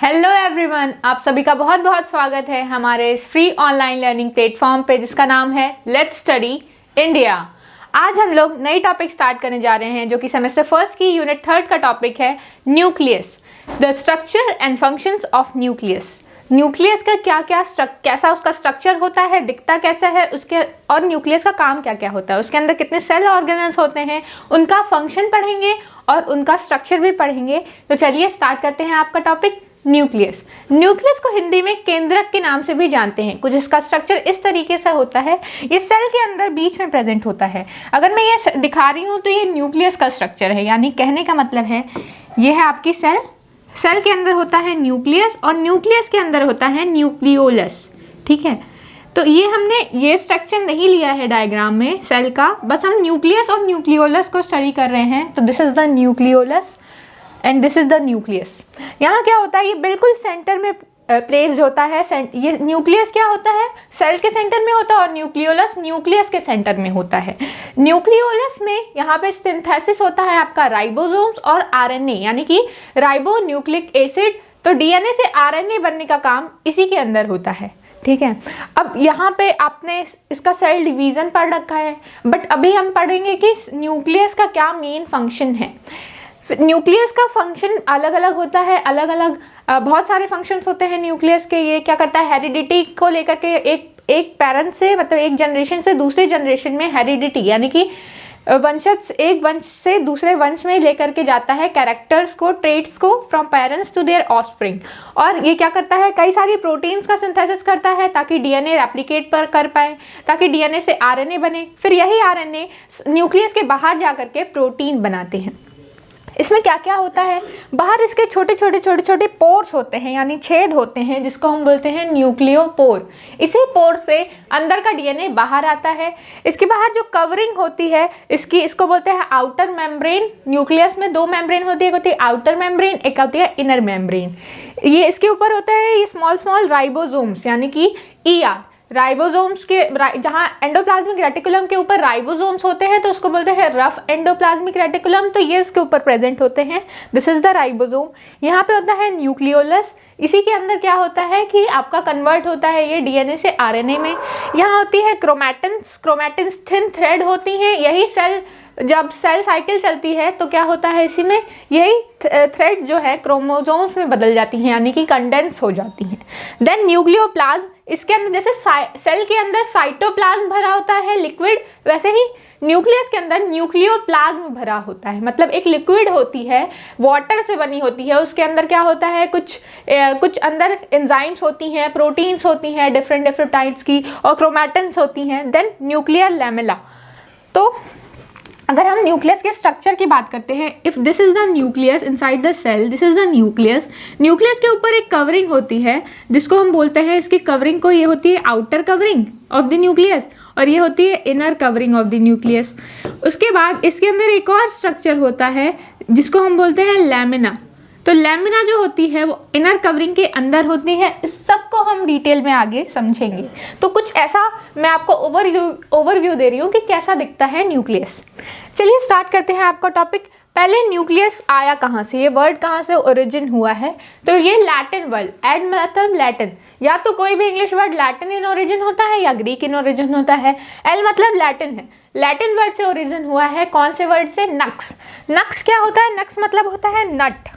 Hello everyone, आप सभी का बहुत बहुत स्वागत है हमारे इस फ्री ऑनलाइन लर्निंग प्लेटफॉर्म पे जिसका नाम है लेट्स स्टडी इंडिया। आज हम लोग नई टॉपिक स्टार्ट करने जा रहे हैं जो कि सेमेस्टर फर्स्ट की यूनिट 3 का टॉपिक है nucleus, the structure and functions of nucleus. Nucleus का कैसा उसका स्ट्रक्चर होता है, दिखता कैसा है उसके, और न्यूक्लियस का काम क्या क्या होता है, उसके अंदर कितने सेल ऑर्गेनेल्स होते हैं, उनका फंक्शन पढ़ेंगे और उनका स्ट्रक्चर भी पढ़ेंगे। तो चलिए स्टार्ट करते हैं आपका टॉपिक न्यूक्लियस। न्यूक्लियस को हिंदी में केंद्रक के नाम से भी जानते हैं। कुछ इसका स्ट्रक्चर इस तरीके से होता है, ये सेल के अंदर बीच में प्रेजेंट होता है। अगर मैं ये दिखा रही हूँ तो ये न्यूक्लियस का स्ट्रक्चर है, यानी कहने का मतलब है ये है आपकी सेल, सेल के अंदर होता है न्यूक्लियस और न्यूक्लियस के अंदर होता है न्यूक्लियोलस। ठीक है, तो ये हमने ये स्ट्रक्चर नहीं लिया है डायग्राम में सेल का, बस हम न्यूक्लियस और न्यूक्लियोलस को स्टडी कर रहे हैं। तो this is the nucleolus and this is the nucleus. यहाँ क्या होता है, ये बिल्कुल सेंटर में प्लेस्ड होता है। ये न्यूक्लियस क्या होता है, सेल के सेंटर में होता है, और न्यूक्लियोलस न्यूक्लियस के सेंटर में होता है। न्यूक्लियोलस में यहाँ पे सिंथेसिस होता है आपका राइबोसोम्स और आरएनए, यानी कि राइबो न्यूक्लिक एसिड। तो डीएनए से आरएनए बनने का काम इसी के अंदर होता है। ठीक है, अब यहाँ पे आपने इसका सेल डिवीजन पढ़ रखा है, बट अभी हम पढ़ेंगे कि न्यूक्लियस का क्या मेन फंक्शन है। न्यूक्लियस का फंक्शन अलग अलग होता है, अलग अलग बहुत सारे फंक्शंस होते हैं न्यूक्लियस के। ये क्या करता है, हेरिडिटी को लेकर के एक पेरेंट से, मतलब एक जनरेशन से दूसरे जनरेशन में हेरिडिटी, यानी कि वंशज एक वंश से दूसरे वंश में लेकर के जाता है कैरेक्टर्स को, ट्रेट्स को, from parents to their offspring. और ये क्या करता है, कई सारी प्रोटीन्स का सिंथेसिस करता है ताकि डीएनए रेप्लिकेट कर पाए, ताकि डीएनए से आरएनए बने। फिर यही आरएनए न्यूक्लियस के बाहर जा करके प्रोटीन बनाते हैं। इसमें क्या क्या होता है, बाहर इसके छोटे छोटे पोर्स होते हैं, यानी छेद होते हैं, जिसको हम बोलते हैं न्यूक्लियोपोर। इसी पोर से अंदर का डीएनए बाहर आता है। इसके बाहर जो कवरिंग होती है इसको बोलते हैं आउटर मेम्ब्रेन। न्यूक्लियस में दो मेम्ब्रेन होती है, एक होती है आउटर मेम्ब्रेन, एक होती है इनर मेम्ब्रेन। ये इसके ऊपर होता है ये स्मॉल राइबोसोम्स, यानी कि ईआर। राइबोसोम्स के जहाँ एंडोप्लाज्मिक रेटिकुलम के ऊपर राइबोसोम्स होते हैं तो उसको बोलते हैं रफ एंडोप्लाज्मिक रेटिकुलम, तो ये इसके ऊपर प्रेजेंट होते हैं। This is the ribosome. यहाँ पे होता है न्यूक्लियोलस। इसी के अंदर क्या होता है कि आपका कन्वर्ट होता है ये डीएनए से आरएनए में। यहाँ होती है क्रोमैटिन्स थिन थ्रेड होती हैं। यही सेल, जब सेल साइकिल चलती है तो क्या होता है, इसी में यही थ्रेड जो है क्रोमोसोम्स में बदल जाती हैं, यानी कि कंडेंस हो जाती हैं। देन न्यूक्लियोप्लाज्म, इसके अंदर जैसे सेल के अंदर साइटोप्लाज्म भरा होता है लिक्विड, वैसे ही न्यूक्लियस के अंदर न्यूक्लियोप्लाज्म भरा होता है, मतलब एक लिक्विड होती है, वाटर से बनी होती है। उसके अंदर क्या होता है, कुछ अंदर एंजाइम्स होती हैं, प्रोटीन्स होती हैं डिफरेंट टाइप्स की, और क्रोमैटिन्स होती हैं। Then nuclear lamella. तो अगर हम न्यूक्लियस के स्ट्रक्चर की बात करते हैं, if this is the nucleus inside the cell, this is the nucleus. Nucleus के ऊपर एक कवरिंग होती है जिसको हम बोलते हैं, इसकी कवरिंग को, ये होती है outer covering of the nucleus और ये होती है inner covering of the nucleus. उसके बाद इसके अंदर एक और स्ट्रक्चर होता है जिसको हम बोलते हैं लैमिना। तो लैमिना जो होती है वो इनर कवरिंग के अंदर होती है। इस सब को हम डिटेल में आगे समझेंगे। तो कुछ ऐसा मैं आपको ओवरव्यू दे रही हूँ कि कैसा दिखता है न्यूक्लियस। चलिए स्टार्ट करते हैं आपका टॉपिक। पहले न्यूक्लियस आया कहाँ से, ये वर्ड कहाँ से ओरिजिन हुआ है, तो ये लैटिन वर्ड, एड मतलब लैटिन, या तो कोई भी English word Latin in origin होता है या ग्रीक इन ओरिजिन होता है। एल मतलब लैटिन है, लैटिन वर्ड से ओरिजिन हुआ है। कौन से वर्ड से, नक्स। नक्स क्या होता है, नक्स मतलब होता है नट।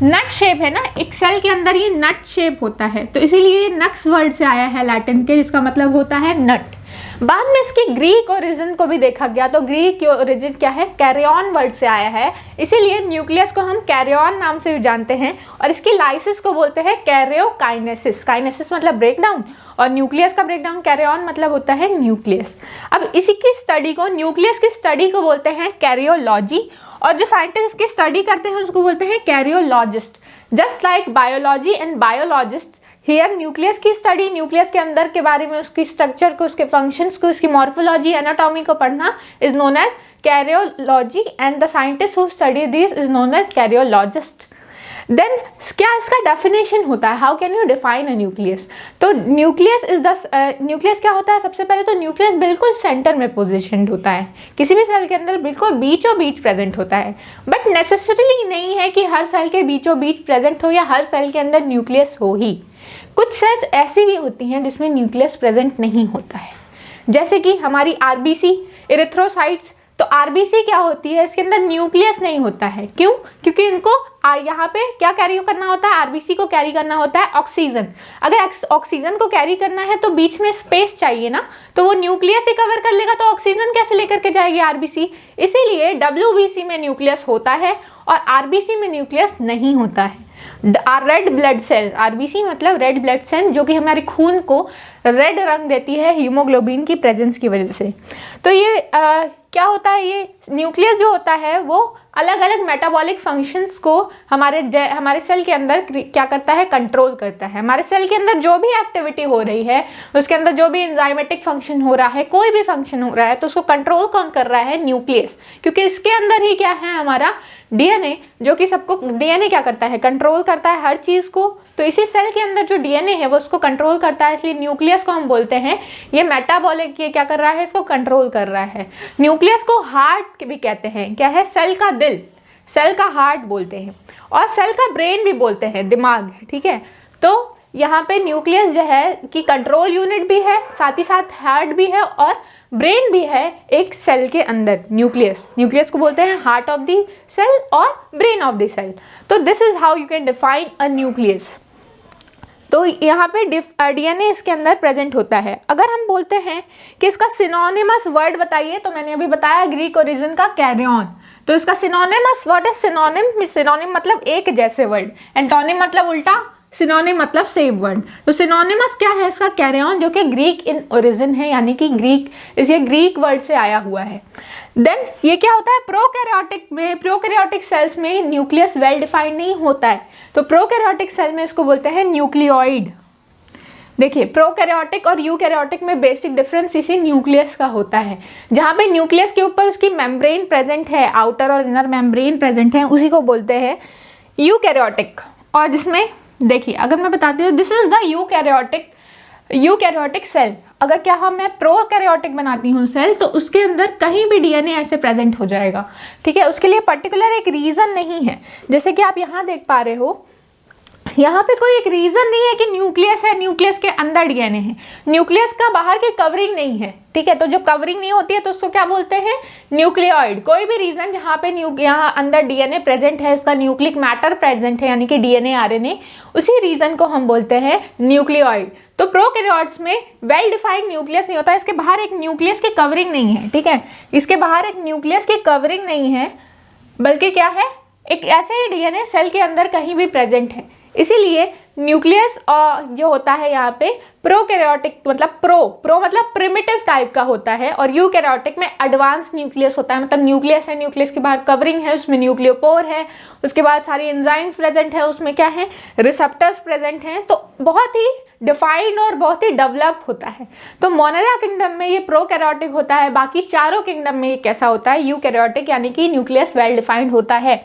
नट शेप है ना, एक सेल के अंदर ये नट शेप होता है, तो इसीलिए ये नक्स वर्ड से आया है लैटिन के, जिसका मतलब होता है नट। बाद में इसकी ग्रीक ओरिजिन को भी देखा गया, तो ग्रीक की ओरिजिन क्या है, कैरियन वर्ड से आया है, इसीलिए न्यूक्लियस को हम कैरियन नाम से जानते हैं। और इसकी लाइसिस को बोलते हैं कैरियोकाइनेसिस। काइनेसिस मतलब ब्रेकडाउन, और न्यूक्लियस का ब्रेकडाउन कैरियन मतलब होता है न्यूक्लियस। अब इसी की स्टडी को, न्यूक्लियस की स्टडी को बोलते हैं कैरियोलॉजी, और जो साइंटिस्ट इसकी स्टडी करते हैं उसको बोलते हैं karyologist. Just like biology and biologist, here nucleus की स्टडी, न्यूक्लियस के अंदर के बारे में, उसकी स्ट्रक्चर को, उसके फंक्शंस को, उसकी मॉर्फोलॉजी, एनाटॉमी को पढ़ना is known as karyology, and the scientist who study this is known as karyologist. Then क्या इसका डेफिनेशन होता है, how can you define a nucleus. तो न्यूक्लियस इज द न्यूक्लियस क्या होता है, सबसे पहले तो न्यूक्लियस बिल्कुल सेंटर में पोजिशन्ड होता है, किसी भी सेल के अंदर बिल्कुल बीचों बीच प्रेजेंट होता है। बट नेसेसरीली नहीं है कि हर सेल के बीचों बीच प्रेजेंट हो या हर सेल के अंदर न्यूक्लियस हो ही। कुछ सेल्स ऐसी भी होती हैं जिसमें न्यूक्लियस प्रेजेंट नहीं होता है, जैसे कि हमारी आरबीसी, इरिथ्रोसाइट्स। तो आरबीसी क्या होती है, इसके अंदर न्यूक्लियस नहीं होता है, क्यों? क्योंकि इनको यहाँ पे क्या कैरी करना होता है, आरबीसी को कैरी करना होता है ऑक्सीजन। अगर ऑक्सीजन को कैरी करना है तो बीच में स्पेस चाहिए ना, तो वो न्यूक्लियस ही कवर कर लेगा, तो ऑक्सीजन कैसे लेकर के जाएगी आरबीसी। इसीलिए डब्ल्यूबीसी में न्यूक्लियस होता है और आरबीसी में न्यूक्लियस नहीं होता है। रेड ब्लड सेल्स, आरबीसी मतलब रेड ब्लड सेल, जो कि हमारे खून को रेड रंग देती है हीमोग्लोबिन की प्रेजेंस की वजह से। तो ये क्या होता है, ये न्यूक्लियस जो होता है वो अलग अलग मेटाबॉलिक फंक्शंस को हमारे सेल के अंदर क्या करता है, कंट्रोल करता है। हमारे सेल के अंदर जो भी एक्टिविटी हो रही है, उसके अंदर जो भी एंजाइमेटिक फंक्शन हो रहा है, कोई भी फंक्शन हो रहा है, तो उसको कंट्रोल कौन कर रहा है, न्यूक्लियस। क्योंकि इसके अंदर ही क्या है, हमारा डीएनए, जो कि सबको, डीएनए क्या करता है, कंट्रोल करता है हर चीज को। तो इसी सेल के अंदर जो डीएनए है वो उसको कंट्रोल करता है, इसलिए न्यूक्लियस को हम बोलते हैं ये मेटाबॉलिक, ये क्या कर रहा है, इसको कंट्रोल कर रहा है। न्यूक्लियस को हार्ट भी कहते हैं, क्या है, सेल का दिल, सेल का हार्ट बोलते हैं, और सेल का ब्रेन भी बोलते हैं, दिमाग, ठीक है। तो यहाँ पे न्यूक्लियस जो है कि कंट्रोल यूनिट भी है, साथ ही साथ हार्ट भी है और ब्रेन भी है एक सेल के अंदर। न्यूक्लियस को बोलते हैं हार्ट ऑफ द सेल और ब्रेन ऑफ द सेल। तो this is how you can define a nucleus. तो यहाँ पे डीएनए इसके अंदर प्रेजेंट होता है। अगर हम बोलते हैं कि इसका सिनोनिमस वर्ड बताइए, तो मैंने अभी बताया ग्रीक ओरिजिन का कैरियन। तो इसका synonymous, what is synonym? Synonym मतलब एक जैसे वर्ड, एंटोनिम मतलब उल्टा, सिनोनिम मतलब सेम वर्ड। तो सिनोनिमस क्या है इसका, कैरियन, जो कि ग्रीक इन ओरिजिन है, यानी कि ग्रीक, इसे ग्रीक वर्ड से आया हुआ है। देन ये क्या होता है, प्रोकैरियोटिक में, प्रोकैरियोटिक सेल्स में न्यूक्लियस वेल डिफाइंड नहीं होता है, तो प्रोकैरियोटिक सेल में इसको बोलते हैं न्यूक्लियोइड। देखिए, प्रोकैरियोटिक और यूकैरियोटिक में बेसिक डिफरेंस इसी न्यूक्लियस का होता है। जहाँ पे न्यूक्लियस के ऊपर उसकी मेम्ब्रेन प्रेजेंट है, आउटर और इनर मेम्ब्रेन प्रेजेंट है, उसी को बोलते हैं यूकैरियोटिक। और जिसमें देखिए, अगर मैं बताती हूँ, this is the eukaryotic cell. अगर क्या हम मैं प्रोकैरियोटिक बनाती हूँ सेल, तो उसके अंदर कहीं भी डीएनए ऐसे प्रेजेंट हो जाएगा, ठीक है। उसके लिए पर्टिकुलर एक रीजन नहीं है, जैसे कि आप यहाँ देख पा रहे हो, यहाँ पे कोई एक रीजन नहीं है कि न्यूक्लियस है, न्यूक्लियस के अंदर डीएनए है, न्यूक्लियस का बाहर की कवरिंग नहीं है, ठीक है। तो जो कवरिंग नहीं होती है तो उसको क्या बोलते हैं, न्यूक्लियोइड। कोई भी रीजन जहाँ पे यहाँ अंदर डीएनए प्रेजेंट है, इसका न्यूक्लिक मैटर प्रेजेंट है, यानी कि डीएनए आरएनए, उसी रीजन को हम बोलते हैं न्यूक्लियोइड। तो प्रोकैरियोट्स में वेल डिफाइंड न्यूक्लियस नहीं होता, इसके बाहर एक न्यूक्लियस की कवरिंग नहीं है, ठीक है। इसके बाहर एक न्यूक्लियस की कवरिंग नहीं है, बल्कि क्या है, एक ऐसे ही डीएनए सेल के अंदर कहीं भी प्रेजेंट है। इसीलिए न्यूक्लियस जो होता है यहाँ पे प्रोकैरियोटिक मतलब प्रो मतलब प्रिमिटिव टाइप का होता है, और यूकैरियोटिक में एडवांस न्यूक्लियस होता है, मतलब न्यूक्लियस है, न्यूक्लियस के बाहर कवरिंग है, उसमें न्यूक्लियोपोर है, उसके बाद सारी एंजाइम्स प्रेजेंट है, उसमें क्या है, रिसेप्टर्स प्रेजेंट हैं, तो बहुत ही डिफाइंड और बहुत ही डेवलप होता है। तो मोनेरा किंगडम में ये प्रोकैरियोटिक होता है, बाकी चारों किंगडम में ये कैसा होता है, यूकैरियोटिक, यानी कि न्यूक्लियस वेल डिफाइंड होता है।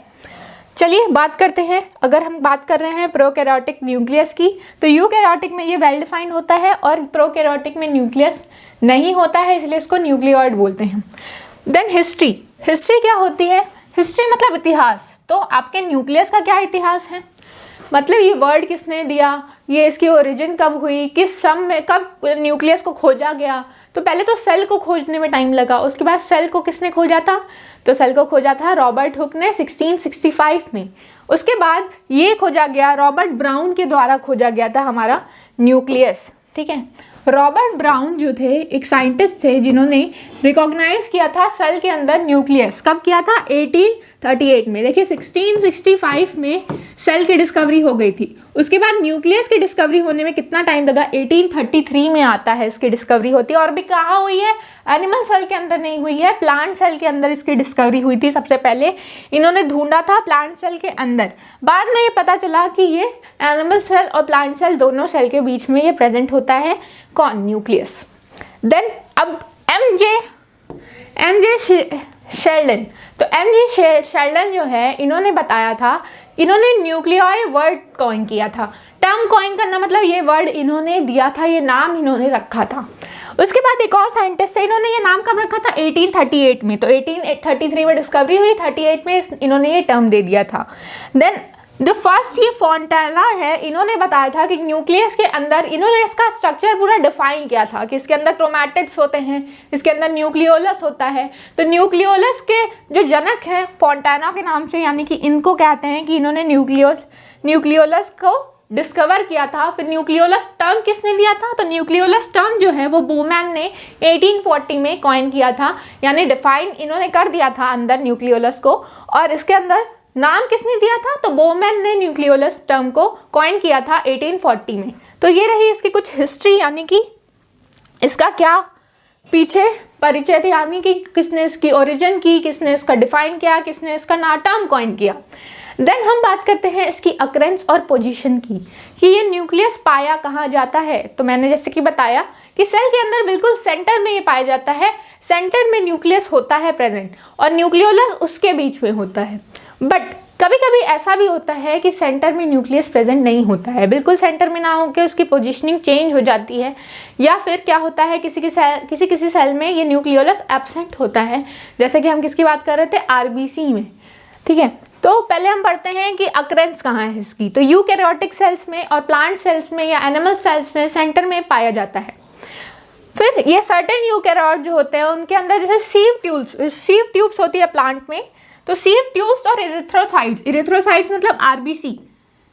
चलिए बात करते हैं, अगर हम बात कर रहे हैं प्रोकैरियोटिक न्यूक्लियस की, तो यूकैरियोटिक में ये वेल डिफाइंड होता है और प्रोकैरियोटिक में न्यूक्लियस नहीं होता है, इसलिए इसको न्यूक्लियोइड बोलते हैं। देन हिस्ट्री क्या होती है, हिस्ट्री मतलब इतिहास। तो आपके न्यूक्लियस का क्या इतिहास है, मतलब ये वर्ड किसने दिया, ये इसकी ओरिजिन कब हुई, किस सम में कब न्यूक्लियस को खोजा गया। तो पहले तो सेल को खोजने में टाइम लगा, उसके बाद सेल को किसने खोजा था, तो सेल को खोजा था रॉबर्ट हुक ने 1665 में। उसके बाद ये खोजा गया, रॉबर्ट ब्राउन के द्वारा खोजा गया था हमारा न्यूक्लियस, ठीक है। रॉबर्ट ब्राउन जो थे एक साइंटिस्ट थे जिन्होंने रिकॉग्नाइज किया था सेल के अंदर न्यूक्लियस, कब किया था, 1838 में। देखिए 1665 में सेल की डिस्कवरी हो गई थी, उसके बाद न्यूक्लियस की डिस्कवरी होने में कितना टाइम लगा, 1833 में आता है इसकी डिस्कवरी होती है। और भी कहाँ हुई है, एनिमल सेल के अंदर नहीं हुई है, प्लांट सेल के अंदर इसकी डिस्कवरी हुई थी। सबसे पहले इन्होंने ढूंढा था प्लांट सेल के अंदर, बाद में ये पता चला कि ये एनिमल सेल और प्लांट सेल दोनों सेल के बीच में ये प्रेजेंट होता है, कौन, न्यूक्लियस। देन अब एम जे शेल्डन, तो एम जे शेल्डन जो है, इन्होंने बताया था इन्होंने न्यूक्लियोई वर्ड कॉइन किया था। टर्म कॉइन करना मतलब ये वर्ड इन्होंने दिया था, ये नाम इन्होंने रखा था। उसके बाद एक और साइंटिस्ट है, इन्होंने ये नाम कब रखा था? 1838 में। तो 1833 में डिस्कवरी हुई, 38 में इन्होंने ये टर्म दे दिया था। देन जो फर्स्ट ये फोंटाना है, इन्होंने बताया था कि न्यूक्लियस के अंदर, इन्होंने इसका स्ट्रक्चर पूरा डिफाइन किया था कि इसके अंदर क्रोमैटिड्स होते हैं, इसके अंदर न्यूक्लियोलस होता है। तो न्यूक्लियोलस के जो जनक हैं फोंटाना के नाम से, यानी कि इनको कहते हैं कि इन्होंने न्यूक्लियोलस को डिस्कवर किया था। फिर न्यूक्लियोलस टर्म किसने दिया था? तो न्यूक्लियोलस टर्म जो है वो बोमैन ने 1840 में कॉइन किया था, यानी डिफाइन इन्होंने कर दिया था अंदर न्यूक्लियोलस को। और इसके अंदर नाम किसने दिया था? तो बोमैन ने न्यूक्लियोलस टर्म को कॉइन किया था 1840 में। तो ये रही इसकी कुछ हिस्ट्री, यानी कि इसका क्या पीछे परिचय थी, यानी कि किसने इसकी ओरिजिन की, किसने इसका डिफाइन किया, किसने इसका टर्म कॉइन किया। देन हम बात करते हैं इसकी अकरेंस और पोजीशन की, कि ये न्यूक्लियस पाया कहाँ जाता है। तो मैंने जैसे कि बताया कि सेल के अंदर बिल्कुल सेंटर में ये पाया जाता है, सेंटर में न्यूक्लियस होता है प्रेजेंट, और न्यूक्लियोलस उसके बीच में होता है। बट कभी कभी ऐसा भी होता है कि सेंटर में न्यूक्लियस प्रेजेंट नहीं होता है, बिल्कुल सेंटर में ना होकर उसकी पोजीशनिंग चेंज हो जाती है, या फिर क्या होता है किसी सेल में ये न्यूक्लियोलस एब्सेंट होता है। जैसे कि हम किसकी बात कर रहे थे? आरबीसी में, ठीक है। तो पहले हम पढ़ते हैं कि अकरेंस कहाँ है इसकी। तो यूकैरियोटिक सेल्स में और प्लांट सेल्स में या एनिमल सेल्स में सेंटर में पाया जाता है। फिर ये सर्टेन यूकैरियोट जो होते हैं उनके अंदर जैसे सीव ट्यूब्स होती है प्लांट में, तो सीव ट्यूब्स और इरिथ्रोसाइट्स मतलब आरबीसी।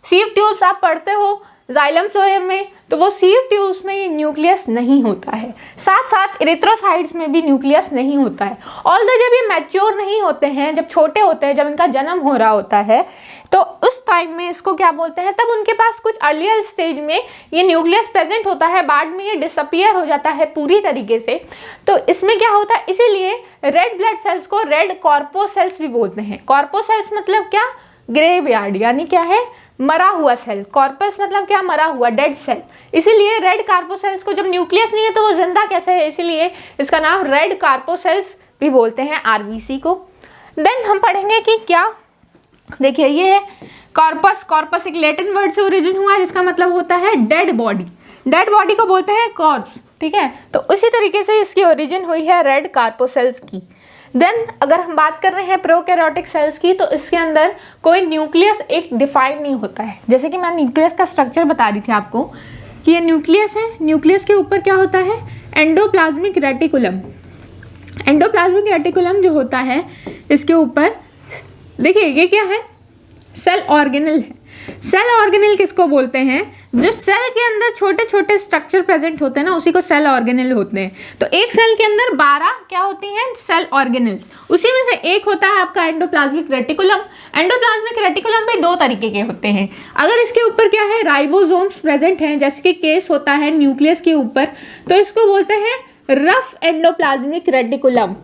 सीव ट्यूब्स आप पढ़ते हो जाइलम फ्लोएम में, तो वो सीव ट्यूब्स में ये न्यूक्लियस नहीं होता है। साथ साथ इरिथ्रोसाइट्स में भी न्यूक्लियस नहीं होता है। ऑल्दो जब ये मैच्योर नहीं होते हैं, जब छोटे होते हैं, जब इनका जन्म हो रहा होता है, तो उस टाइम में इसको क्या बोलते हैं, तब उनके पास कुछ अर्लियर स्टेज में ये न्यूक्लियस प्रेजेंट होता है, बाद में ये डिसअपियर हो जाता है पूरी तरीके से। तो इसमें क्या होता है, इसीलिए रेड ब्लड सेल्स को रेड कॉर्पोसेल्स भी बोलते हैं। कॉर्पोसेल्स मतलब क्या? ग्रेवयार्ड, यानी क्या है? मरा हुआ सेल। कॉर्पस मतलब क्या? मरा हुआ, डेड सेल। इसीलिए रेड कार्पोसेल्स को, जब न्यूक्लियस नहीं है तो वो जिंदा कैसे है, इसीलिए इसका नाम रेड कार्पोसेल्स भी बोलते हैं आरबीसी को। देन हम पढ़ेंगे कि क्या, देखिए ये है कॉर्पस। कॉर्पस एक लैटिन वर्ड से ओरिजिन हुआ है जिसका मतलब होता है डेड बॉडी। डेड बॉडी को बोलते हैं कॉर्प्स, ठीक है। तो उसी तरीके से इसकी ओरिजिन हुई है रेड कार्पोसेल्स की। देन अगर हम बात कर रहे हैं प्रोकैरियोटिक सेल्स की, तो इसके अंदर कोई न्यूक्लियस एक डिफाइन नहीं होता है। जैसे कि मैं न्यूक्लियस का स्ट्रक्चर बता रही थी आपको कि ये न्यूक्लियस है, न्यूक्लियस के ऊपर क्या होता है? Endoplasmic reticulum. एंडोप्लाज्मिक रेटिकुलम जो होता है, इसके ऊपर देखिए ये क्या है? सेल ऑर्गेनल है। सेल ऑर्गेनल किसको बोलते हैं? जो सेल के अंदर छोटे छोटे स्ट्रक्चर प्रेजेंट होते हैं ना, उसी को सेल ऑर्गेनल होते हैं। तो एक सेल के अंदर 12 क्या होती हैं? Cell organelles. उसी में से एक होता है आपका एंडोप्लाज्मिक रेटिकुलम। एंडोप्लाज्मिक रेटिकुलम भी 2 तरीके के होते हैं। अगर इसके ऊपर क्या है? राइबोसोम्स प्रेजेंट हैं, जैसे कि केस होता है न्यूक्लियस के ऊपर, तो इसको बोलते हैं रफ एंडोप्लाज्मिक रेटिकुलम।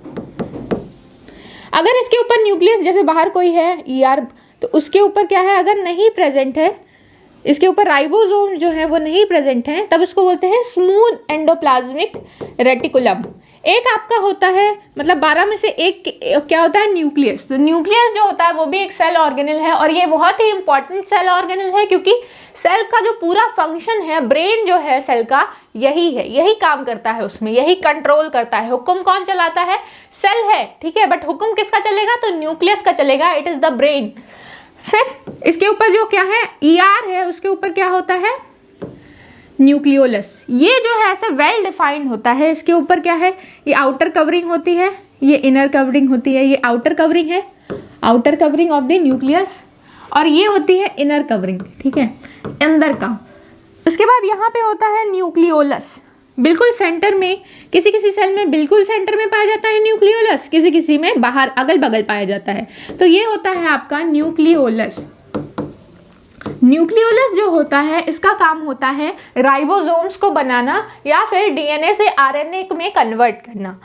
अगर इसके ऊपर न्यूक्लियस जैसे बाहर कोई है ईआर, तो उसके ऊपर क्या है? अगर नहीं प्रेजेंट है, इसके ऊपर राइबोसोम जो है वो नहीं प्रेजेंट है, तब इसको बोलते हैं स्मूथ एंडोप्लाज्मिक रेटिकुलम। एक आपका होता है, मतलब 12 में से एक क्या होता है? न्यूक्लियस। तो न्यूक्लियस जो होता है वो भी एक सेल ऑर्गेनल है, और ये बहुत ही इंपॉर्टेंट सेल ऑर्गेनल है, क्योंकि सेल का जो पूरा फंक्शन है, ब्रेन जो है सेल का, यही है, यही काम करता है उसमें, यही कंट्रोल करता है। हुक्म कौन चलाता है? सेल है, ठीक है, बट हुक्म किसका चलेगा? तो न्यूक्लियस का चलेगा। It is the brain. फिर इसके ऊपर जो क्या है? ईआर है, उसके ऊपर क्या होता है? न्यूक्लियोलस। ये जो है ऐसे वेल डिफाइंड होता है। इसके ऊपर क्या है? ये आउटर कवरिंग होती है, ये इनर कवरिंग होती है। ये आउटर कवरिंग है, outer covering of the nucleus, और ये होती है इनर कवरिंग, ठीक है, अंदर का। उसके बाद यहाँ पे होता है न्यूक्लियोलस, बिल्कुल सेंटर में। किसी किसी सेल में बिल्कुल सेंटर में पाया जाता है न्यूक्लियोलस, किसी किसी में बाहर अगल बगल पाया जाता है। तो ये होता है आपका न्यूक्लियोलस। न्यूक्लियोलस जो होता है, इसका काम होता है राइबोसोम्स को बनाना या फिर डीएनए से आरएनए में कन्वर्ट करना।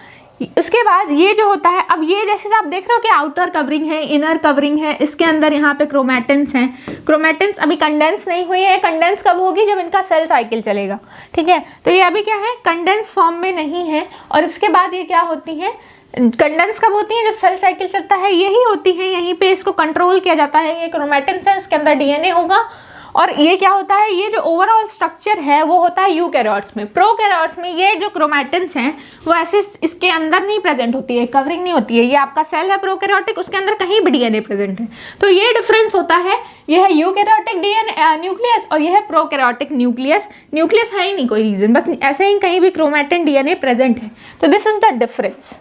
इसके बाद ये जो होता है, अब ये जैसे आप देख रहे हो कि आउटर कवरिंग है, इनर कवरिंग है, इसके अंदर यहाँ पे क्रोमैटिन्स हैं। क्रोमैटिन्स अभी कंडेंस नहीं हुई है। कंडेंस कब होगी? जब इनका सेल साइकिल चलेगा, ठीक है। तो ये अभी क्या है? कंडेंस फॉर्म में नहीं है। और इसके बाद ये क्या होती है? कंडेंस कब होती है? जब सेल साइकिल चलता है, यही होती है, यहीं पे इसको कंट्रोल किया जाता है। ये क्रोमैटिन से, इसके अंदर डीएनए होगा, और ये क्या होता है, ये जो ओवरऑल स्ट्रक्चर है वो होता है यूकैरियोट्स में। प्रोकैरियोट्स में ये जो क्रोमैटिन्स हैं वो ऐसे इसके अंदर नहीं प्रेजेंट होती है, कवरिंग नहीं होती है। ये आपका सेल है प्रोकैरियोटिक, उसके अंदर कहीं भी डीएनए प्रेजेंट है। तो ये डिफरेंस होता है, ये है यूकैरियोटिक डीएनए न्यूक्लियस और ये है प्रोकैरियोटिक न्यूक्लियस। न्यूक्लियस है ही नहीं कोई रीजन, बस ऐसे ही कहीं भी क्रोमैटिन डीएनए प्रेजेंट है। तो दिस इज द डिफरेंस।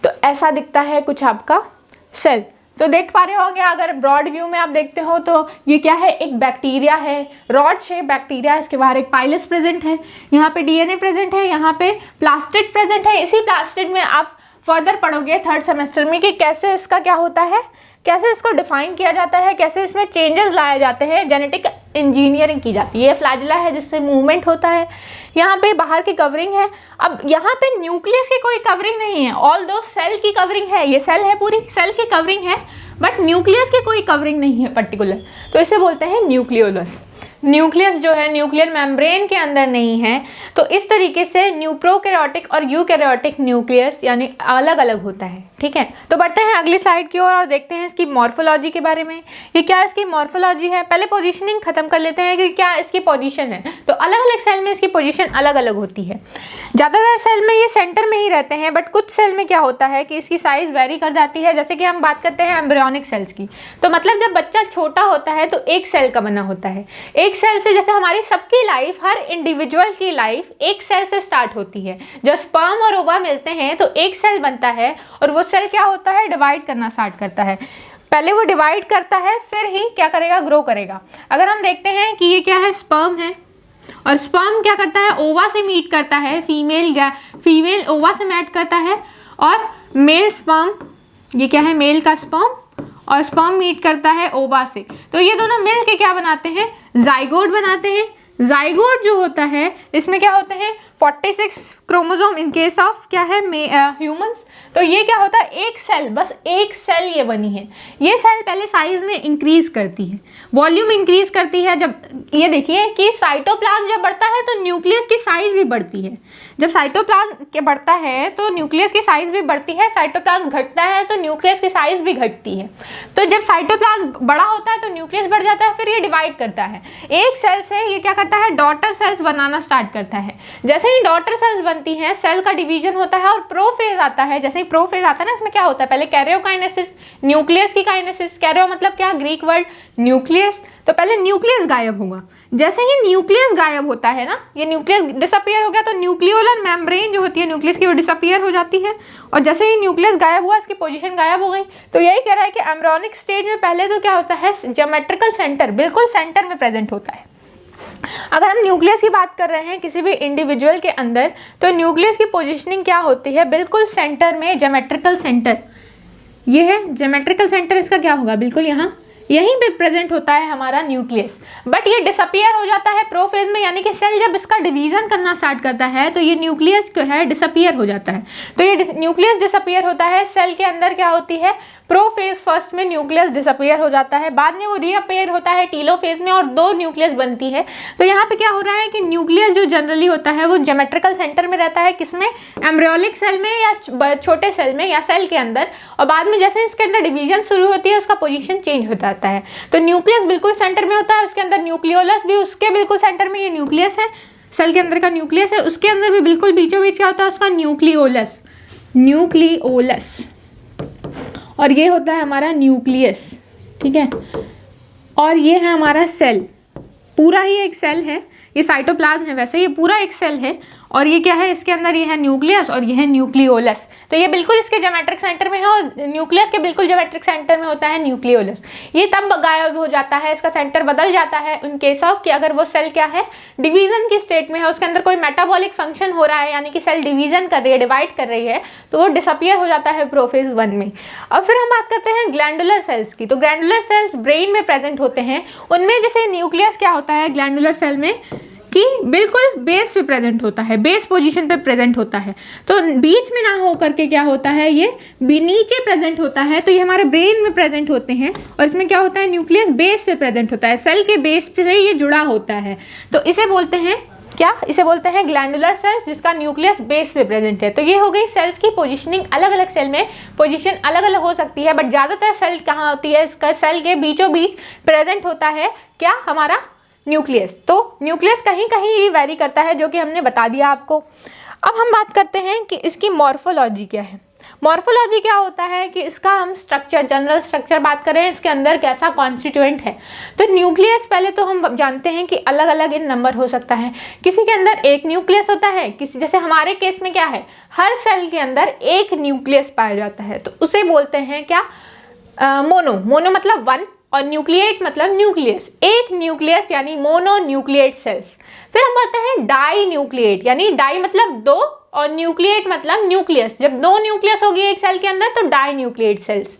तो ऐसा दिखता है कुछ आपका सेल। तो देख पा रहे होंगे, अगर ब्रॉड व्यू में आप देखते हो तो ये क्या है, एक बैक्टीरिया है, रॉड शेप बैक्टीरिया। इसके बाहर एक पाइलस प्रेजेंट है, यहाँ पे डीएनए प्रेजेंट है, यहाँ पे प्लास्टिड प्रेजेंट है। इसी प्लास्टिड में आप फर्दर पढ़ोगे थर्ड सेमेस्टर में कि कैसे इसका क्या होता है, कैसे इसको डिफाइन किया जाता है, कैसे इसमें चेंजेस लाए जाते हैं, जेनेटिक इंजीनियरिंग की जाती है। ये फ्लैजिला है जिससे मूवमेंट होता है। यहाँ पे बाहर की कवरिंग है। अब यहाँ पे न्यूक्लियस की कोई कवरिंग नहीं है, ऑल दो सेल की कवरिंग है। ये सेल है, पूरी सेल की कवरिंग है, बट न्यूक्लियस की कोई कवरिंग नहीं है पर्टिकुलर। तो इसे बोलते हैं न्यूक्लियोलस। न्यूक्लियस जो है न्यूक्लियर मेम्ब्रेन के अंदर नहीं है। तो इस तरीके से प्रोकैरियोटिक और यूकैरियोटिक न्यूक्लियस यानी अलग अलग होता है। ठीक है, तो बढ़ते हैं अगली स्लाइड की ओर और देखते हैं इसकी मॉर्फोलॉजी के बारे में। ये क्या इसकी मॉर्फोलॉजी है, पहले पोजीशनिंग खत्म कर लेते हैं कि क्या इसकी पोजीशन है। तो अलग अलग सेल में इसकी पोजीशन अलग अलग होती है। ज़्यादातर सेल में ये सेंटर में ही रहते हैं, बट कुछ सेल में क्या होता है कि इसकी साइज़ वेरी कर जाती है। जैसे कि हम बात करते हैं एम्ब्रियोनिक सेल्स की, तो मतलब जब बच्चा छोटा होता है तो एक सेल का बना होता है। एक सेल से, जैसे हमारी सबकी लाइफ, हर इंडिविजुअल की लाइफ एक सेल से स्टार्ट होती है। जब स्पर्म और ओवा मिलते हैं तो एक सेल बनता है, और वो सेल क्या होता है, डिवाइड करना स्टार्ट करता है। पहले वो डिवाइड करता है, फिर ही क्या करेगा, ग्रो करेगा। अगर हम देखते हैं कि ये क्या है, स्पर्म है, और स्पर्म क्या करता है, ओवा से मीट करता है, फीमेल ओवा से मैट करता है, और मेल स्पर्म, ये क्या है, मेल का स्पर्म, और स्पर्म मीट करता है ओवा से। तो ये दोनों मिल के क्या बनाते हैं, जाइगोट बनाते हैं। जाइगोट जो होता है, इसमें क्या होते हैं 46 क्रोमोसोम इन केस ऑफ क्या है ह्यूमंस। तो ये क्या होता है, एक सेल, बस एक सेल ये बनी है। ये सेल पहले साइज में इंक्रीज करती है, वॉल्यूम इंक्रीज करती है। जब ये देखिए कि साइटोप्लाज्म जब बढ़ता है तो न्यूक्लियस की साइज भी बढ़ती है। जब साइटोप्लाज्म के बढ़ता है तो न्यूक्लियस की साइज भी बढ़ती है, साइटोप्लाज्म घटता है तो न्यूक्लियस की साइज भी घटती है। तो जब साइटोप्लाज्म बड़ा होता है तो न्यूक्लियस बढ़ जाता है, फिर ये डिवाइड करता है। एक सेल से ये क्या करता है, डॉटर सेल्स बनाना स्टार्ट करता है। जैसे ही डॉटर सेल्स बनती हैं, सेल का डिवीजन होता है और प्रोफेज आता है। जैसे ही प्रोफेज आता है ना, इसमें क्या होता है, पहले कैरियोकाइनेसिस, न्यूक्लियस की काइनेसिस। कैरियो मतलब क्या, ग्रीक वर्ड न्यूक्लियस। तो पहले न्यूक्लियस गायब होगा। जैसे ही न्यूक्लियस गायब होता है ना, ये न्यूक्लियस डिसअपियर हो गया, तो न्यूक्लियोलर मेम्ब्रेन जो होती है न्यूक्लियस की, वो डिसअपियर हो जाती है। और जैसे ही न्यूक्लियस गायब हुआ, इसकी पोजीशन गायब हो गई। तो यही कह रहा है कि एम्ब्रियोनिक स्टेज में पहले तो क्या होता है, ज्योमेट्रिकल सेंटर बिल्कुल सेंटर में प्रेजेंट होता है। अगर हम न्यूक्लियस की बात कर रहे हैं किसी भी इंडिविजुअल के अंदर, तो न्यूक्लियस की पोजीशनिंग क्या होती है, बिल्कुल सेंटर में, ज्योमेट्रिकल सेंटर। ये है ज्योमेट्रिकल सेंटर, इसका क्या होगा, बिल्कुल यहाँ यहीं पे प्रेजेंट होता है हमारा न्यूक्लियस। बट ये डिसअपियर हो जाता है प्रोफेज में, यानी कि सेल जब इसका डिवीजन करना स्टार्ट करता है तो ये न्यूक्लियस जो है डिसअपियर हो जाता है। तो ये न्यूक्लियस डिसअपियर होता है। सेल के अंदर क्या होती है, प्रोफेज फर्स्ट में न्यूक्लियस डिसअपियर हो जाता है, बाद में वो रीअपियर होता है टीलोफेज में, और दो न्यूक्लियस बनती है। तो यहाँ पे क्या हो रहा है कि न्यूक्लियस जो जनरली होता है वो ज्योमेट्रिकल सेंटर में रहता है, किसमें, एम्ब्रियोनिक सेल में या छोटे सेल में या सेल के अंदर। और बाद में जैसे इसके अंदर डिवीजन शुरू होती है, उसका पोजीशन चेंज हो जाता है। तो न्यूक्लियस बिल्कुल सेंटर में होता है, उसके अंदर न्यूक्लियोलस भी उसके बिल्कुल सेंटर में, ये न्यूक्लियस है, सेल के अंदर का न्यूक्लियस है, उसके अंदर भी बिल्कुल बीचों बीच क्या होता है, उसका न्यूक्लियोलस, न्यूक्लियोलस। और ये होता है हमारा न्यूक्लियस। ठीक है, और ये है हमारा सेल, पूरा ही एक सेल है। ये साइटोप्लाज्म है, वैसे ये पूरा एक सेल है। और ये क्या है, इसके अंदर ये है न्यूक्लियस और ये है न्यूक्लियोलस। तो ये बिल्कुल इसके ज्योमेट्रिक सेंटर में है, और न्यूक्लियस के बिल्कुल ज्योमेट्रिक सेंटर में होता है न्यूक्लियोलस। ये तब गायब हो जाता है, इसका सेंटर बदल जाता है इन केस ऑफ कि अगर वो सेल क्या है, डिवीजन की स्टेट में है, उसके अंदर कोई मेटाबॉलिक फंक्शन हो रहा है, यानी कि सेल डिवीजन कर रही है, डिवाइड कर रही है, तो वो डिसअपियर हो जाता है प्रोफेज 1 में। अब फिर हम बात करते हैं ग्लैंडुलर सेल्स की। तो ग्लैंडुलर सेल्स ब्रेन में प्रेजेंट होते हैं। उनमें जैसे न्यूक्लियस क्या होता है ग्लैंडुलर सेल में, कि बिल्कुल बेस पे प्रेजेंट होता है, बेस पोजीशन पे प्रेजेंट होता है। तो बीच में ना हो करके क्या होता है, ये नीचे प्रेजेंट होता है। तो ये हमारे ब्रेन में प्रेजेंट होते हैं, और इसमें क्या होता है, न्यूक्लियस बेस पे प्रेजेंट होता है, सेल के बेस पे से ये जुड़ा होता है। तो इसे बोलते हैं क्या इसे बोलते हैं ग्लैंडुलर सेल्स, जिसका न्यूक्लियस बेस पे प्रेजेंट है। तो ये हो गई सेल्स की पोजीशनिंग। अलग अलग सेल में पोजीशन अलग अलग हो सकती है, बट ज़्यादातर सेल कहाँ होती है, इसका सेल के बीचों बीच प्रेजेंट होता है क्या, हमारा न्यूक्लियस। तो न्यूक्लियस कहीं कहीं वेरी करता है, जो कि हमने बता दिया आपको। अब हम बात करते हैं कि इसकी मॉर्फोलॉजी क्या है। मॉर्फोलॉजी क्या होता है कि इसका हम स्ट्रक्चर, जनरल स्ट्रक्चर बात करें, इसके अंदर कैसा कॉन्स्टिट्यूएंट है। तो न्यूक्लियस पहले तो हम जानते हैं कि अलग अलग इन नंबर हो सकता है। किसी के अंदर एक न्यूक्लियस होता है, किसी, जैसे हमारे केस में क्या है, हर सेल के अंदर एक न्यूक्लियस पाया जाता है, तो उसे बोलते हैं क्या, मोनो। मोनो मतलब वन, और न्यूक्लिएट मतलब न्यूक्लियस, एक न्यूक्लियस यानी मोनो न्यूक्लिएट सेल्स। फिर हम बोलते हैं डाई न्यूक्लिएट, यानी डाई मतलब दो और न्यूक्लिएट मतलब न्यूक्लियस। जब दो न्यूक्लियस होगी एक सेल के अंदर तो डाई न्यूक्लिएट सेल्स।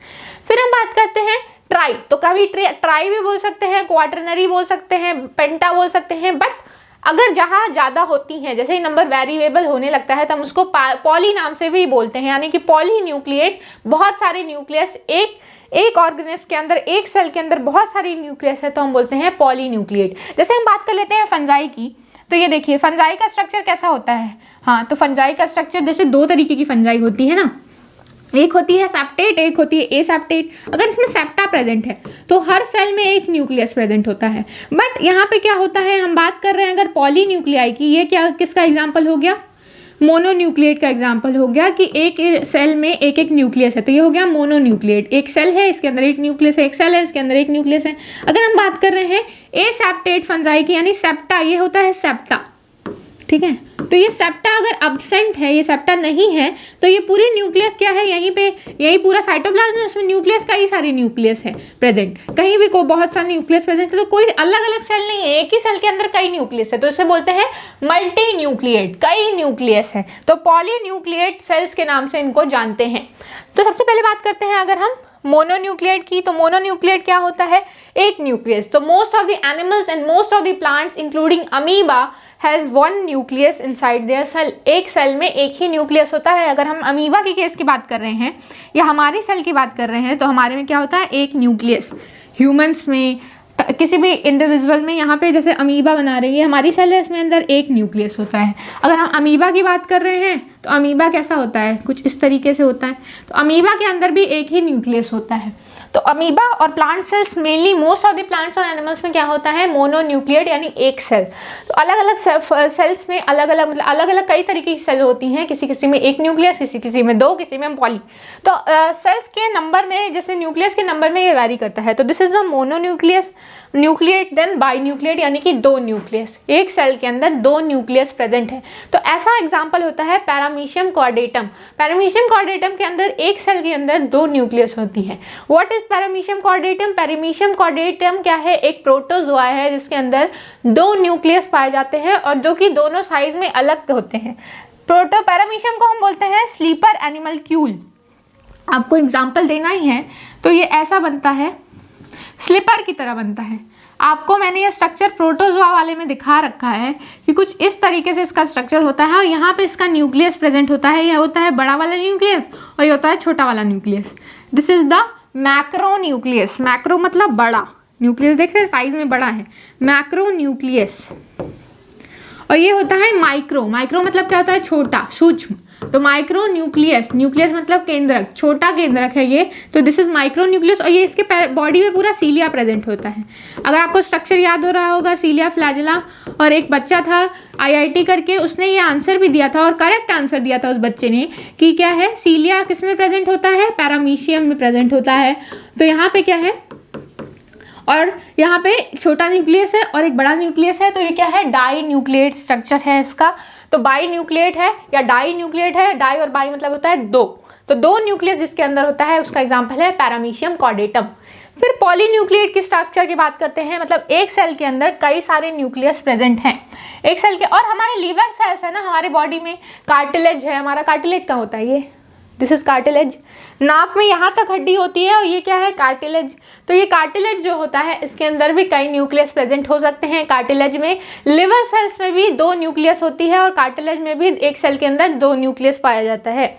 फिर हम बात करते हैं ट्राई, तो कभी ट्राई भी बोल सकते हैं, क्वाटरनरी बोल सकते हैं, पेंटा बोल सकते हैं, बट अगर जहाँ ज़्यादा होती हैं, जैसे नंबर वेरिएबल होने लगता है, तो हम उसको पॉली नाम से भी बोलते हैं, यानी कि पॉली न्यूक्लिएट, बहुत सारे न्यूक्लियस एक ऑर्गेनिज्म के अंदर, एक सेल के अंदर बहुत सारी न्यूक्लियस है, तो हम बोलते हैं पॉली न्यूक्लिएट। जैसे हम बात कर लेते हैं फंजाई की, तो ये देखिए फंजाई का स्ट्रक्चर कैसा होता है। हाँ, तो फंजाई का स्ट्रक्चर, जैसे दो तरीके की फंजाई होती है ना, एक होती है सेप्टेट, एक होती है एसेप्टेट। अगर इसमें सेप्टा प्रेजेंट है तो हर सेल में एक न्यूक्लियस प्रेजेंट होता है, बट यहाँ पे क्या होता है, हम बात कर रहे हैं अगर पॉली न्यूक्लियाई की, ये क्या, किसका एग्जाम्पल हो गया, मोनोन्यूक्लिएट का एग्जाम्पल हो गया कि एक सेल में एक एक न्यूक्लियस है, तो ये हो गया मोनोन्यूक्लिएट। एक सेल है, इसके अंदर एक न्यूक्लियस है, एक सेल है, इसके अंदर एक न्यूक्लियस है। अगर हम बात कर रहे हैं एसेप्टेट फंजाई की, यानी सेप्टा, ये होता है सेप्टा, ठीक है। तो ये सेप्टा अगर अब्सेंट है, ये सेप्टा नहीं है, तो ये पूरी न्यूक्लियस क्या है, यहीं पे, यही पूरा साइटोप्लाज्म है, उसमें न्यूक्लियस कई सारे न्यूक्लियस है प्रेजेंट, कहीं भी को बहुत सारे न्यूक्लियस प्रेजेंट है, तो कोई अलग अलग सेल नहीं है, एक ही सेल के अंदर कई न्यूक्लियस है, तो इसे बोलते हैं मल्टी न्यूक्लिएट, कई न्यूक्लियस है। तो पॉली न्यूक्लिएट सेल्स के नाम से इनको जानते हैं। तो सबसे पहले बात करते हैं अगर हम मोनोन्यूक्लिएट की, तो मोनोन्यूक्लिएट क्या होता है, एक न्यूक्लियस। तो most of the animals and most of the plants including amoeba has one nucleus inside their cell, एक सेल में एक ही न्यूक्लियस होता है। अगर हम अमीबा के केस की बात कर रहे हैं या हमारी सेल की बात कर रहे हैं, तो हमारे में क्या होता है, एक न्यूक्लियस। ह्यूमंस में, किसी भी इंडिविजुअल में, यहाँ पे जैसे अमीबा बना रही है हमारी सेल है, इसमें अंदर एक न्यूक्लियस होता है। अगर हम अमीबा की बात कर रहे हैं तो अमीबा कैसा होता है, कुछ इस तरीके से होता है। तो अमीबा के अंदर भी एक ही न्यूक्लियस होता है। तो अमीबा और plant cells, mainly most of the plants और एनिमल्स में क्या होता है, मोनोन्यूक्लिएट यानी एक सेल। तो अलग अलग सेल्स में अलग अलग, मतलब अलग अलग कई तरीके की सेल होती हैं, किसी किसी में एक न्यूक्लियस, किसी किसी में दो, किसी में पॉली। तो सेल्स के नंबर में, जैसे न्यूक्लियस के नंबर में ये वैरी करता है। तो this is the mononucleus nucleate, then binucleate यानी कि दो न्यूक्लियस, एक सेल के अंदर दो न्यूक्लियस प्रेजेंट है। तो ऐसा एग्जाम्पल होता है पैरामीशियम कॉर्डेटम। पैरामीशियम कॉर्डेटम के अंदर एक सेल के अंदर दो न्यूक्लियस होती है। What is paramecium caudatum? Paramecium caudatum क्या है, एक प्रोटोजोआ है जिसके अंदर दो न्यूक्लियस पाए जाते हैं और जो कि दोनों साइज में अलग होते हैं। पैरामीशियम को हम बोलते हैं स्लीपर एनिमलक्यूल। आपको एग्जाम्पल देना ही है, तो ये ऐसा बनता है, स्लीपर की तरह बनता है। आपको मैंने ये स्ट्रक्चर प्रोटोजोआ वाले में दिखा रखा है कि कुछ इस तरीके से इसका स्ट्रक्चर होता है और यहाँ पे इसका न्यूक्लियस प्रेजेंट होता है। यह होता है बड़ा वाला न्यूक्लियस और ये होता है छोटा वाला nucleus. This is the macro nucleus. Macro मतलब बड़ा, न्यूक्लियस देख रहे हैं साइज में बड़ा है, मैक्रो न्यूक्लियस। और ये होता है माइक्रो। माइक्रो मतलब क्या होता है, छोटा, सूक्ष्म। तो माइक्रो न्यूक्लियस, न्यूक्लियस मतलब केंद्रक, छोटा केंद्रक है ये। तो दिस इज माइक्रो न्यूक्लियस और ये इसके बॉडी में पूरा सीलिया प्रेजेंट होता है। अगर आपको स्ट्रक्चर याद हो रहा होगा, सीलिया फ्लैजेला, और एक बच्चा था IIT करके, उसने ये आंसर भी दिया था और करेक्ट आंसर दिया था उस बच्चे ने कि क्या है, सीलिया किस में प्रेजेंट होता है, पैरामीशियम में प्रेजेंट होता है। तो यहाँ पे क्या है, और यहाँ पे छोटा न्यूक्लियस है और एक बड़ा न्यूक्लियस है। तो ये क्या है, डाई न्यूक्लिएट स्ट्रक्चर है इसका। तो बाई न्यूक्लिएट है या डाई न्यूक्लिएट है, डाई और बाई मतलब होता है दो। तो दो न्यूक्लियस जिसके अंदर होता है उसका एग्जाम्पल है पैरामीशियम कॉर्डेटम। फिर पॉलीन्यूक्लिएट की स्ट्रक्चर की बात करते हैं, मतलब एक सेल के अंदर कई सारे न्यूक्लियस प्रेजेंट हैं एक सेल के। और हमारे लीवर सेल्स है ना हमारे बॉडी में, कार्टिलेज है हमारा, कार्टिलेज कहाँ होता है, ये दिस इज कार्टिलेज। नाक में यहाँ तक हड्डी होती है और ये क्या है, कार्टिलेज। तो ये कार्टिलेज जो होता है इसके अंदर भी कई न्यूक्लियस प्रेजेंट हो सकते हैं। कार्टिलेज में, लिवर सेल्स में भी दो न्यूक्लियस होती है और कार्टिलेज में भी एक सेल के अंदर दो न्यूक्लियस पाया जाता है।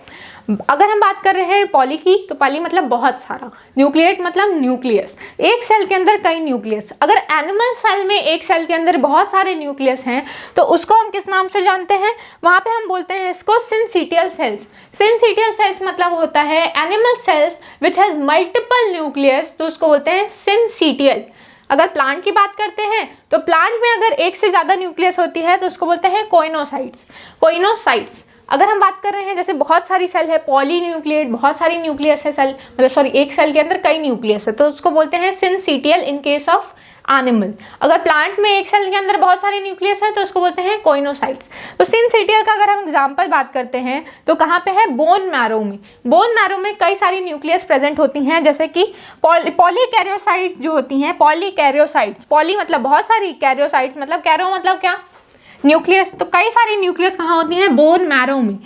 अगर हम बात कर रहे हैं पॉली की, तो पॉली मतलब बहुत सारा, न्यूक्लिएट मतलब न्यूक्लियस, एक सेल के अंदर कई न्यूक्लियस। अगर एनिमल सेल में एक सेल के अंदर बहुत सारे न्यूक्लियस हैं तो उसको हम किस नाम से जानते हैं? वहाँ पे हम बोलते हैं इसको सिंसीटियल सेल्स। सिंसीटियल सेल्स मतलब होता है animal cells which has multiple nucleus, तो उसको बोलते हैं सिंसीटियल। अगर प्लांट की बात करते हैं तो प्लांट में अगर एक से ज़्यादा न्यूक्लियस होती है तो उसको बोलते हैं कोइनोसाइट्स। कोइनोसाइट्स। अगर हम बात कर रहे हैं जैसे बहुत सारी सेल है, पॉलीन्यूक्लिएट, बहुत सारी न्यूक्लियस है सेल, मतलब सॉरी एक सेल के अंदर कई न्यूक्लियस है, तो उसको बोलते हैं सिंसीटियल इन केस ऑफ एनिमल। अगर प्लांट में एक सेल के अंदर बहुत सारे न्यूक्लियस है तो उसको बोलते हैं कोइनोसाइट्स। तो सिंसीटियल का अगर हम एग्जांपल बात करते हैं तो कहाँ पे है? बोन मैरो में। बोन मैरो में कई सारी न्यूक्लियस प्रेजेंट होती हैं, जैसे कि पॉलीकैरियोसाइट्स जो होती हैं, पॉलीकैरियोसाइट्स, पॉली मतलब बहुत सारी, कैरियोसाइट्स मतलब कैरो मतलब क्या? न्यूक्लियस। तो कई सारी न्यूक्लियस कहाँ होती हैं? बोन मैरो में।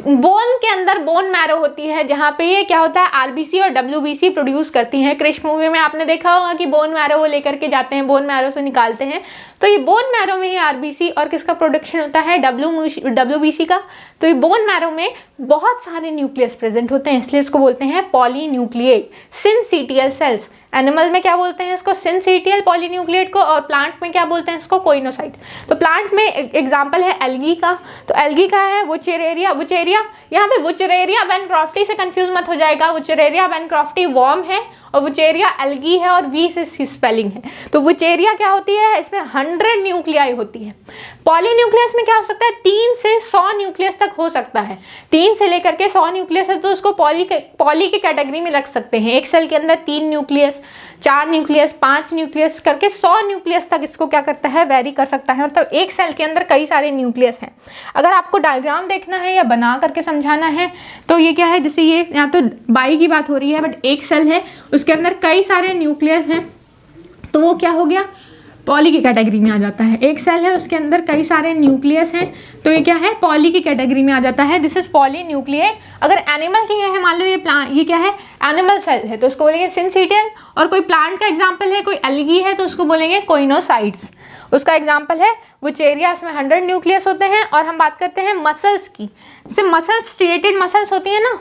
बोन के अंदर बोन मैरो होती है जहाँ पे ये क्या होता है? आरबीसी और डब्ल्यूबीसी प्रोड्यूस करती हैं। क्रिश मूवी में आपने देखा होगा कि बोन मैरो वो लेकर के जाते हैं, बोन मैरो से निकालते हैं, तो ये बोन मैरो में ये आरबीसी और किसका प्रोडक्शन होता है? डब्ल्यूबीसी का। तो ये बोन मैरो में बहुत सारे न्यूक्लियस प्रेजेंट होते हैं, इसलिए इसको बोलते हैं पॉलीन्यूक्लिएट, सिंसीटियल सेल्स। एनिमल में क्या बोलते हैं इसको? सिंसीटियल पॉलीन्यूक्लिएट को, और प्लांट में क्या बोलते हैं इसको? कोइनोसाइट। तो प्लांट में एग्जांपल है एल्गी का, तो एल्गी का है वुचेरेरिया। वुचेरिया, यहाँ पे वुचेरेरिया बैनक्रॉफ्टी से कंफ्यूज मत हो जाएगा, वुचेरेरिया बैनक्रॉफ्टी वर्म है और वुचेरिया एल्गी है और वी से स्पेलिंग है। तो वुचेरिया क्या होती है? इसमें 100 न्यूक्लियाई होती है। पॉलीन्यूक्लियस में क्या हो सकता है? 3 से 100 न्यूक्लियस तक हो सकता है। 3 से लेकर के 100 न्यूक्लियस है तो उसको पॉली की कैटेगरी में रख सकते हैं। एक सेल के अंदर 3 न्यूक्लियस, 4 न्यूक्लियस, 5 न्यूक्लियस करके 100 न्यूक्लियस तक इसको क्या करता है? वेरी कर सकता है। मतलब एक सेल के अंदर कई सारे न्यूक्लियस हैं। अगर आपको डायग्राम देखना है या बना करके समझाना है तो ये क्या है? जैसे ये यहाँ तो बाई की बात हो रही है, बट एक सेल है उसके अंदर कई सारे न्यूक्लियस हैं, तो वो क्या हो गया? पॉली की कैटेगरी में आ जाता है। एक सेल है उसके अंदर कई सारे न्यूक्लियस हैं, तो ये क्या है? पॉली की कैटेगरी में आ जाता है। This is polynucleate. अगर एनिमल की है, मान लो ये क्या है? एनिमल सेल है, तो उसको बोलेंगे सिंसीटियल। और कोई प्लांट का एग्जाम्पल है, कोई एल्गी है, तो उसको बोलेंगे कोइनोसाइट्स। उसका एग्जाम्पल है वुचेरिया, इसमें 100 न्यूक्लियस होते हैं। और हम बात करते हैं मसल्स की, जैसे मसल्स, स्ट्रिएटेड मसल्स होती है ना,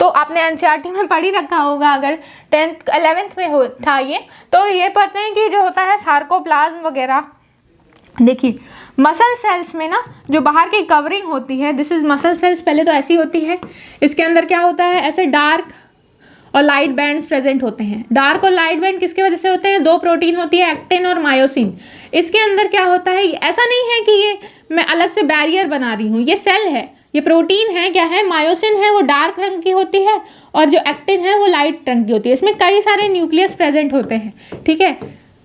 तो आपने एनसीईआरटी में पढ़ ही रखा होगा, अगर 10th 11th में हो था ये, तो ये पढ़ते हैं कि जो होता है सार्कोप्लाज्म वगैरह। देखिए मसल सेल्स में ना जो बाहर की कवरिंग होती है, दिस इज मसल सेल्स, पहले तो ऐसी होती है। इसके अंदर क्या होता है? ऐसे डार्क और लाइट बैंड्स प्रेजेंट होते हैं। डार्क और लाइट बैंड किसकी वजह से होते हैं? 2 प्रोटीन होती है, एक्टिन और मायोसिन। इसके अंदर क्या होता है? ऐसा नहीं है कि ये मैं अलग से बैरियर बना रही हूँ, ये सेल है, ये प्रोटीन है, क्या है? मायोसिन है, वो डार्क रंग की होती है, और जो एक्टिन है वो लाइट रंग की होती है। इसमें कई सारे न्यूक्लियस प्रेजेंट होते हैं, ठीक है।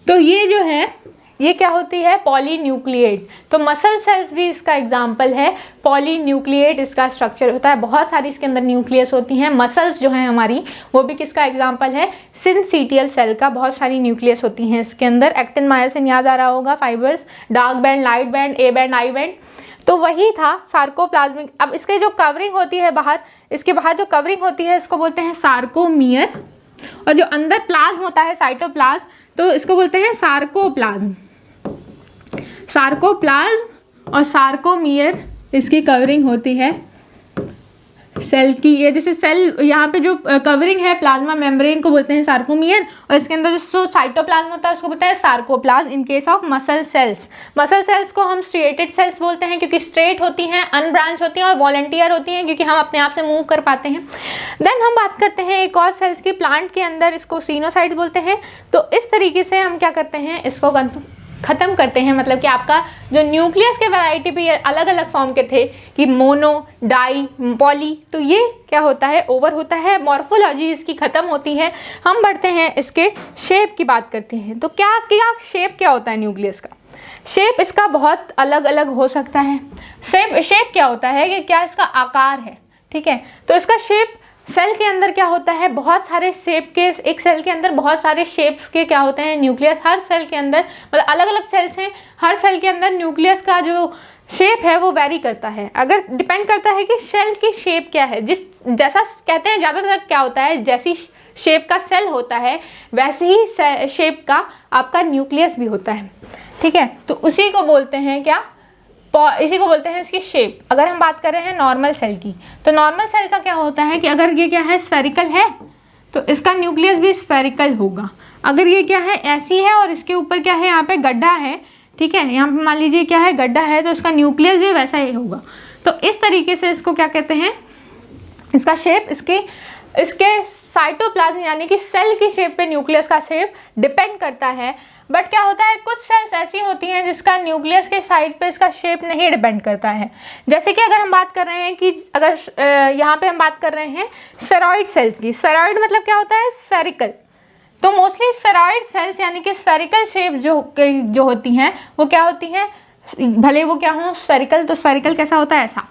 तो ये जो है ये क्या होती है? पॉलीन्यूक्लिएट। तो मसल सेल्स भी इसका एग्जाम्पल है। पॉलीन्यूक्लिएट इसका स्ट्रक्चर होता है, बहुत सारी इसके अंदर न्यूक्लियस होती हैं। मसल्स जो हैं हमारी, वो भी किसका एग्जाम्पल है? सिंसीटियल सेल का। बहुत सारी न्यूक्लियस होती हैं इसके अंदर। एक्टिन, मायोसिन याद आ रहा होगा, fibres, dark band, light band, A band, I band, तो वही था सार्कोप्लाज्मिक। अब इसके जो कवरिंग होती है बाहर, इसके बाहर जो कवरिंग होती है इसको बोलते हैं सार्कोमियर, और जो अंदर प्लाज्म होता है साइटोप्लाज्म, तो इसको बोलते हैं सार्कोप्लाज्म। सार्कोप्लाज्म और सार्कोमियर इसकी कवरिंग होती है सेल की। ये जैसे सेल यहाँ पे जो कवरिंग है प्लाज्मा मेम्ब्रेन को बोलते हैं सार्कोमियर, और इसके अंदर जो साइटोप्लाज्म होता है उसको बोलते हैं sarcoplasm in case of muscle cells. Muscle cells को हम स्ट्रिएटेड सेल्स बोलते हैं क्योंकि स्ट्रेट होती हैं, अनब्रांच होती हैं और वॉलंटियर होती हैं क्योंकि हम अपने आप से मूव कर पाते हैं। देन हम बात करते हैं एक और सेल्स की, प्लांट के अंदर, इसको सीनोसाइट बोलते हैं। तो इस तरीके से हम क्या करते हैं, इसको ख़त्म करते हैं। मतलब कि आपका जो न्यूक्लियस के वैरायटी भी अलग अलग फॉर्म के थे कि मोनो, डाई, पॉली, तो ये क्या होता है? ओवर होता है। मॉर्फोलॉजी इसकी ख़त्म होती है। हम बढ़ते हैं इसके शेप की बात करते हैं। तो क्या शेप क्या होता है न्यूक्लियस का? शेप इसका बहुत अलग अलग हो सकता है। शेप क्या होता है कि क्या इसका आकार है, ठीक है। तो इसका शेप, सेल के अंदर क्या होता है? बहुत सारे शेप के, एक सेल के अंदर बहुत सारे शेप्स के क्या होते हैं? न्यूक्लियस। हर सेल के अंदर, मतलब अलग अलग सेल्स हैं, हर सेल के अंदर न्यूक्लियस का जो शेप है वो वेरी करता है। अगर डिपेंड करता है कि सेल की शेप क्या है, जैसा कहते हैं ज़्यादातर क्या होता है, जैसी शेप का सेल होता है वैसे ही शेप का आपका न्यूक्लियस भी होता है, ठीक है। तो उसी को बोलते हैं क्या? इसी को बोलते हैं इसकी शेप। अगर हम बात कर रहे हैं नॉर्मल सेल की, तो नॉर्मल सेल का क्या होता है कि अगर ये क्या है स्फेरिकल है तो इसका न्यूक्लियस भी स्फेरिकल होगा। अगर ये क्या है ऐसी है और इसके ऊपर क्या है यहाँ पे गड्ढा है, ठीक है, यहाँ पे मान लीजिए क्या है गड्ढा है, तो इसका न्यूक्लियस भी वैसा ही होगा। तो इस तरीके से इसको क्या कहते हैं, इसका शेप इसके साइटोप्लाज्म यानी कि सेल की शेप पे न्यूक्लियस का शेप डिपेंड करता है। बट क्या होता है कुछ सेल्स ऐसी होती हैं जिसका न्यूक्लियस के साइड पे इसका शेप नहीं डिपेंड करता है। जैसे कि अगर हम बात कर रहे हैं कि अगर यहाँ पे हम बात कर रहे हैं स्फेरॉइड सेल्स की। स्फेरॉइड मतलब क्या होता है स्फेरिकल। तो मोस्टली स्फेरॉइड सेल्स यानी कि स्फेरिकल शेप जो होती हैं वो क्या होती हैं, भले वो क्या हो स्फेरिकल, तो स्फेरिकल कैसा होता है ऐसा।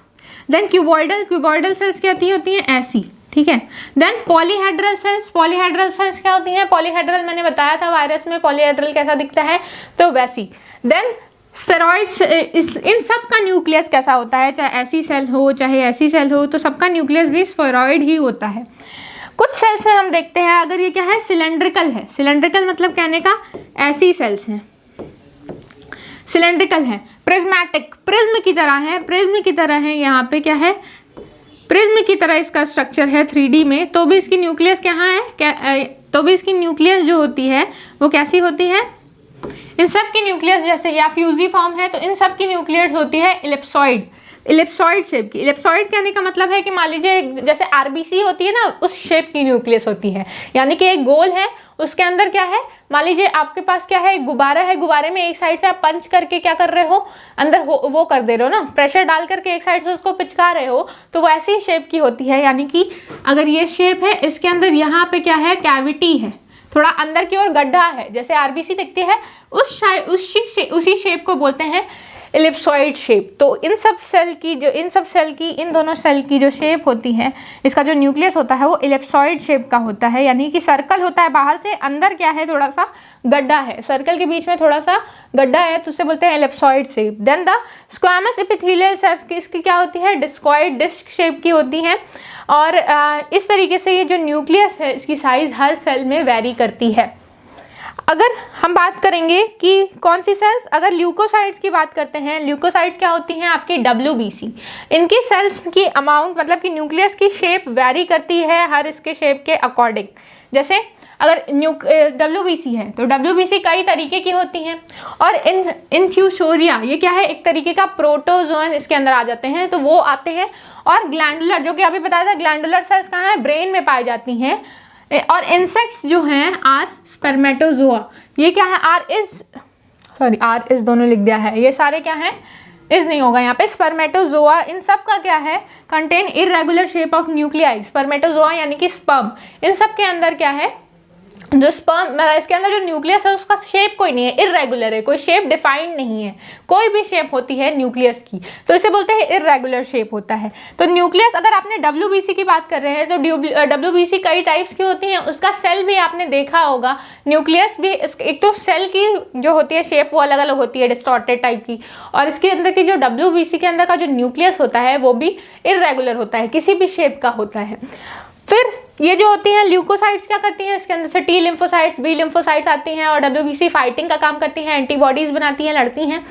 देन क्यूबॉइडल सेल्स क्या होती हैं ऐसी, ठीक है। देन पॉलीहेड्रल सेल्स क्या होती हैं, पॉलीहेड्रल मैंने बताया था वायरस में पॉलीहेड्रल कैसा दिखता है, तो वैसी। देन स्फेरॉइड्स, इन सब का न्यूक्लियस कैसा होता है, चाहे ऐसी सेल हो चाहे ऐसी सेल हो, तो सबका न्यूक्लियस भी स्फेरॉइड ही होता है। कुछ सेल्स में हम देखते हैं अगर ये क्या है सिलेंड्रिकल है, सिलेंड्रिकल मतलब कहने का ऐसी सेल्स हैं, सिलेंड्रिकल है। प्रिज्मेटिक, प्रिज्म की तरह है, यहाँ पे क्या है प्रिज्म की तरह इसका स्ट्रक्चर है 3D में, तो भी इसकी न्यूक्लियस कहाँ है, तो भी इसकी न्यूक्लियस जो होती है वो कैसी होती है, इन सब की न्यूक्लियस जैसे या फ्यूजिफॉर्म है तो इन सब की न्यूक्लियस होती है इलिप्सॉइड शेप की। इलिप्सॉइड कहने का मतलब है कि मान लीजिए जैसे आरबीसी होती है ना, उस शेप की न्यूक्लियस होती है, यानी कि एक गोल है उसके अंदर क्या है, मान लीजिए आपके पास क्या है गुब्बारा है, गुब्बारे में एक साइड से आप पंच करके क्या कर रहे हो अंदर वो कर दे रहे हो ना, प्रेशर डाल करके एक साइड से उसको पिचका रहे हो, तो वैसी शेप की होती है। यानी कि अगर ये शेप है इसके अंदर यहाँ पे क्या है कैविटी है, थोड़ा अंदर की ओर गड्ढा है, जैसे आरबीसी दिखती है उसी शेप को बोलते हैं इलिप्सॉइड शेप। तो इन दोनों सेल की जो शेप होती है, इसका जो न्यूक्लियस होता है वो इलिप्सॉइड शेप का होता है, यानी कि सर्कल होता है बाहर से, अंदर क्या है थोड़ा सा गड्ढा है, सर्कल के बीच में थोड़ा सा गड्ढा है, तो उसे बोलते हैं ellipsoid shape. Then the squamous epithelial shape की इसकी क्या होती है डिस्कॉइड डिस्क शेप की होती है। और इस तरीके से ये जो न्यूक्लियस है इसकी साइज हर सेल में वेरी करती है। अगर हम बात करेंगे कि कौन सी सेल्स, अगर ल्यूकोसाइड्स की बात करते हैं, ल्यूकोसाइड्स क्या होती हैं आपकी WBC, इनकी सेल्स की अमाउंट मतलब कि न्यूक्लियस की शेप वेरी करती है हर इसके शेप के अकॉर्डिंग। जैसे अगर WBC है तो WBC कई तरीके की होती हैं, और इन्फ्यूसोरिया ये क्या है एक तरीके का प्रोटोजोन इसके अंदर आ जाते हैं, तो वो आते हैं। और ग्लैंडुलर जो कि अभी बताया था, ग्लैंडुलर सेल्स कहाँ है ब्रेन में पाई जाती हैं। और इंसेक्ट्स जो हैं आर स्पर्मेटोजोआ, ये क्या है आर इज दोनों लिख दिया है, ये सारे क्या हैं इज नहीं होगा यहाँ पे, स्पर्मेटोजोआ इन सब का क्या है contain irregular shape of nuclei. Spermatozoa यानी कि स्पर्म, इन सब के अंदर क्या है जो स्पर्म इसके अंदर जो न्यूक्लियस है उसका शेप कोई नहीं है, इरेगुलर है, कोई शेप डिफाइंड नहीं है, कोई भी शेप होती है न्यूक्लियस की तो इसे बोलते हैं इरेगुलर शेप होता है। तो न्यूक्लियस अगर आपने WBC की बात कर रहे हैं तो WBC कई टाइप्स की होती हैं, उसका सेल भी आपने देखा होगा, न्यूक्लियस भी एक तो सेल की जो होती है शेप वो अलग अलग होती है डिस्टॉर्टेड टाइप की, और इसके अंदर की जो WBC के अंदर का जो न्यूक्लियस होता है वो भी इरेगुलर होता है, किसी भी शेप का होता है। फिर ये जो होती हैं ल्यूकोसाइट्स क्या करती हैं, इसके अंदर से T लिम्फोसाइट्स B लिम्फोसाइट्स आती हैं, और WBC फाइटिंग का काम करती हैं, एंटीबॉडीज बनाती हैं, लड़ती हैं।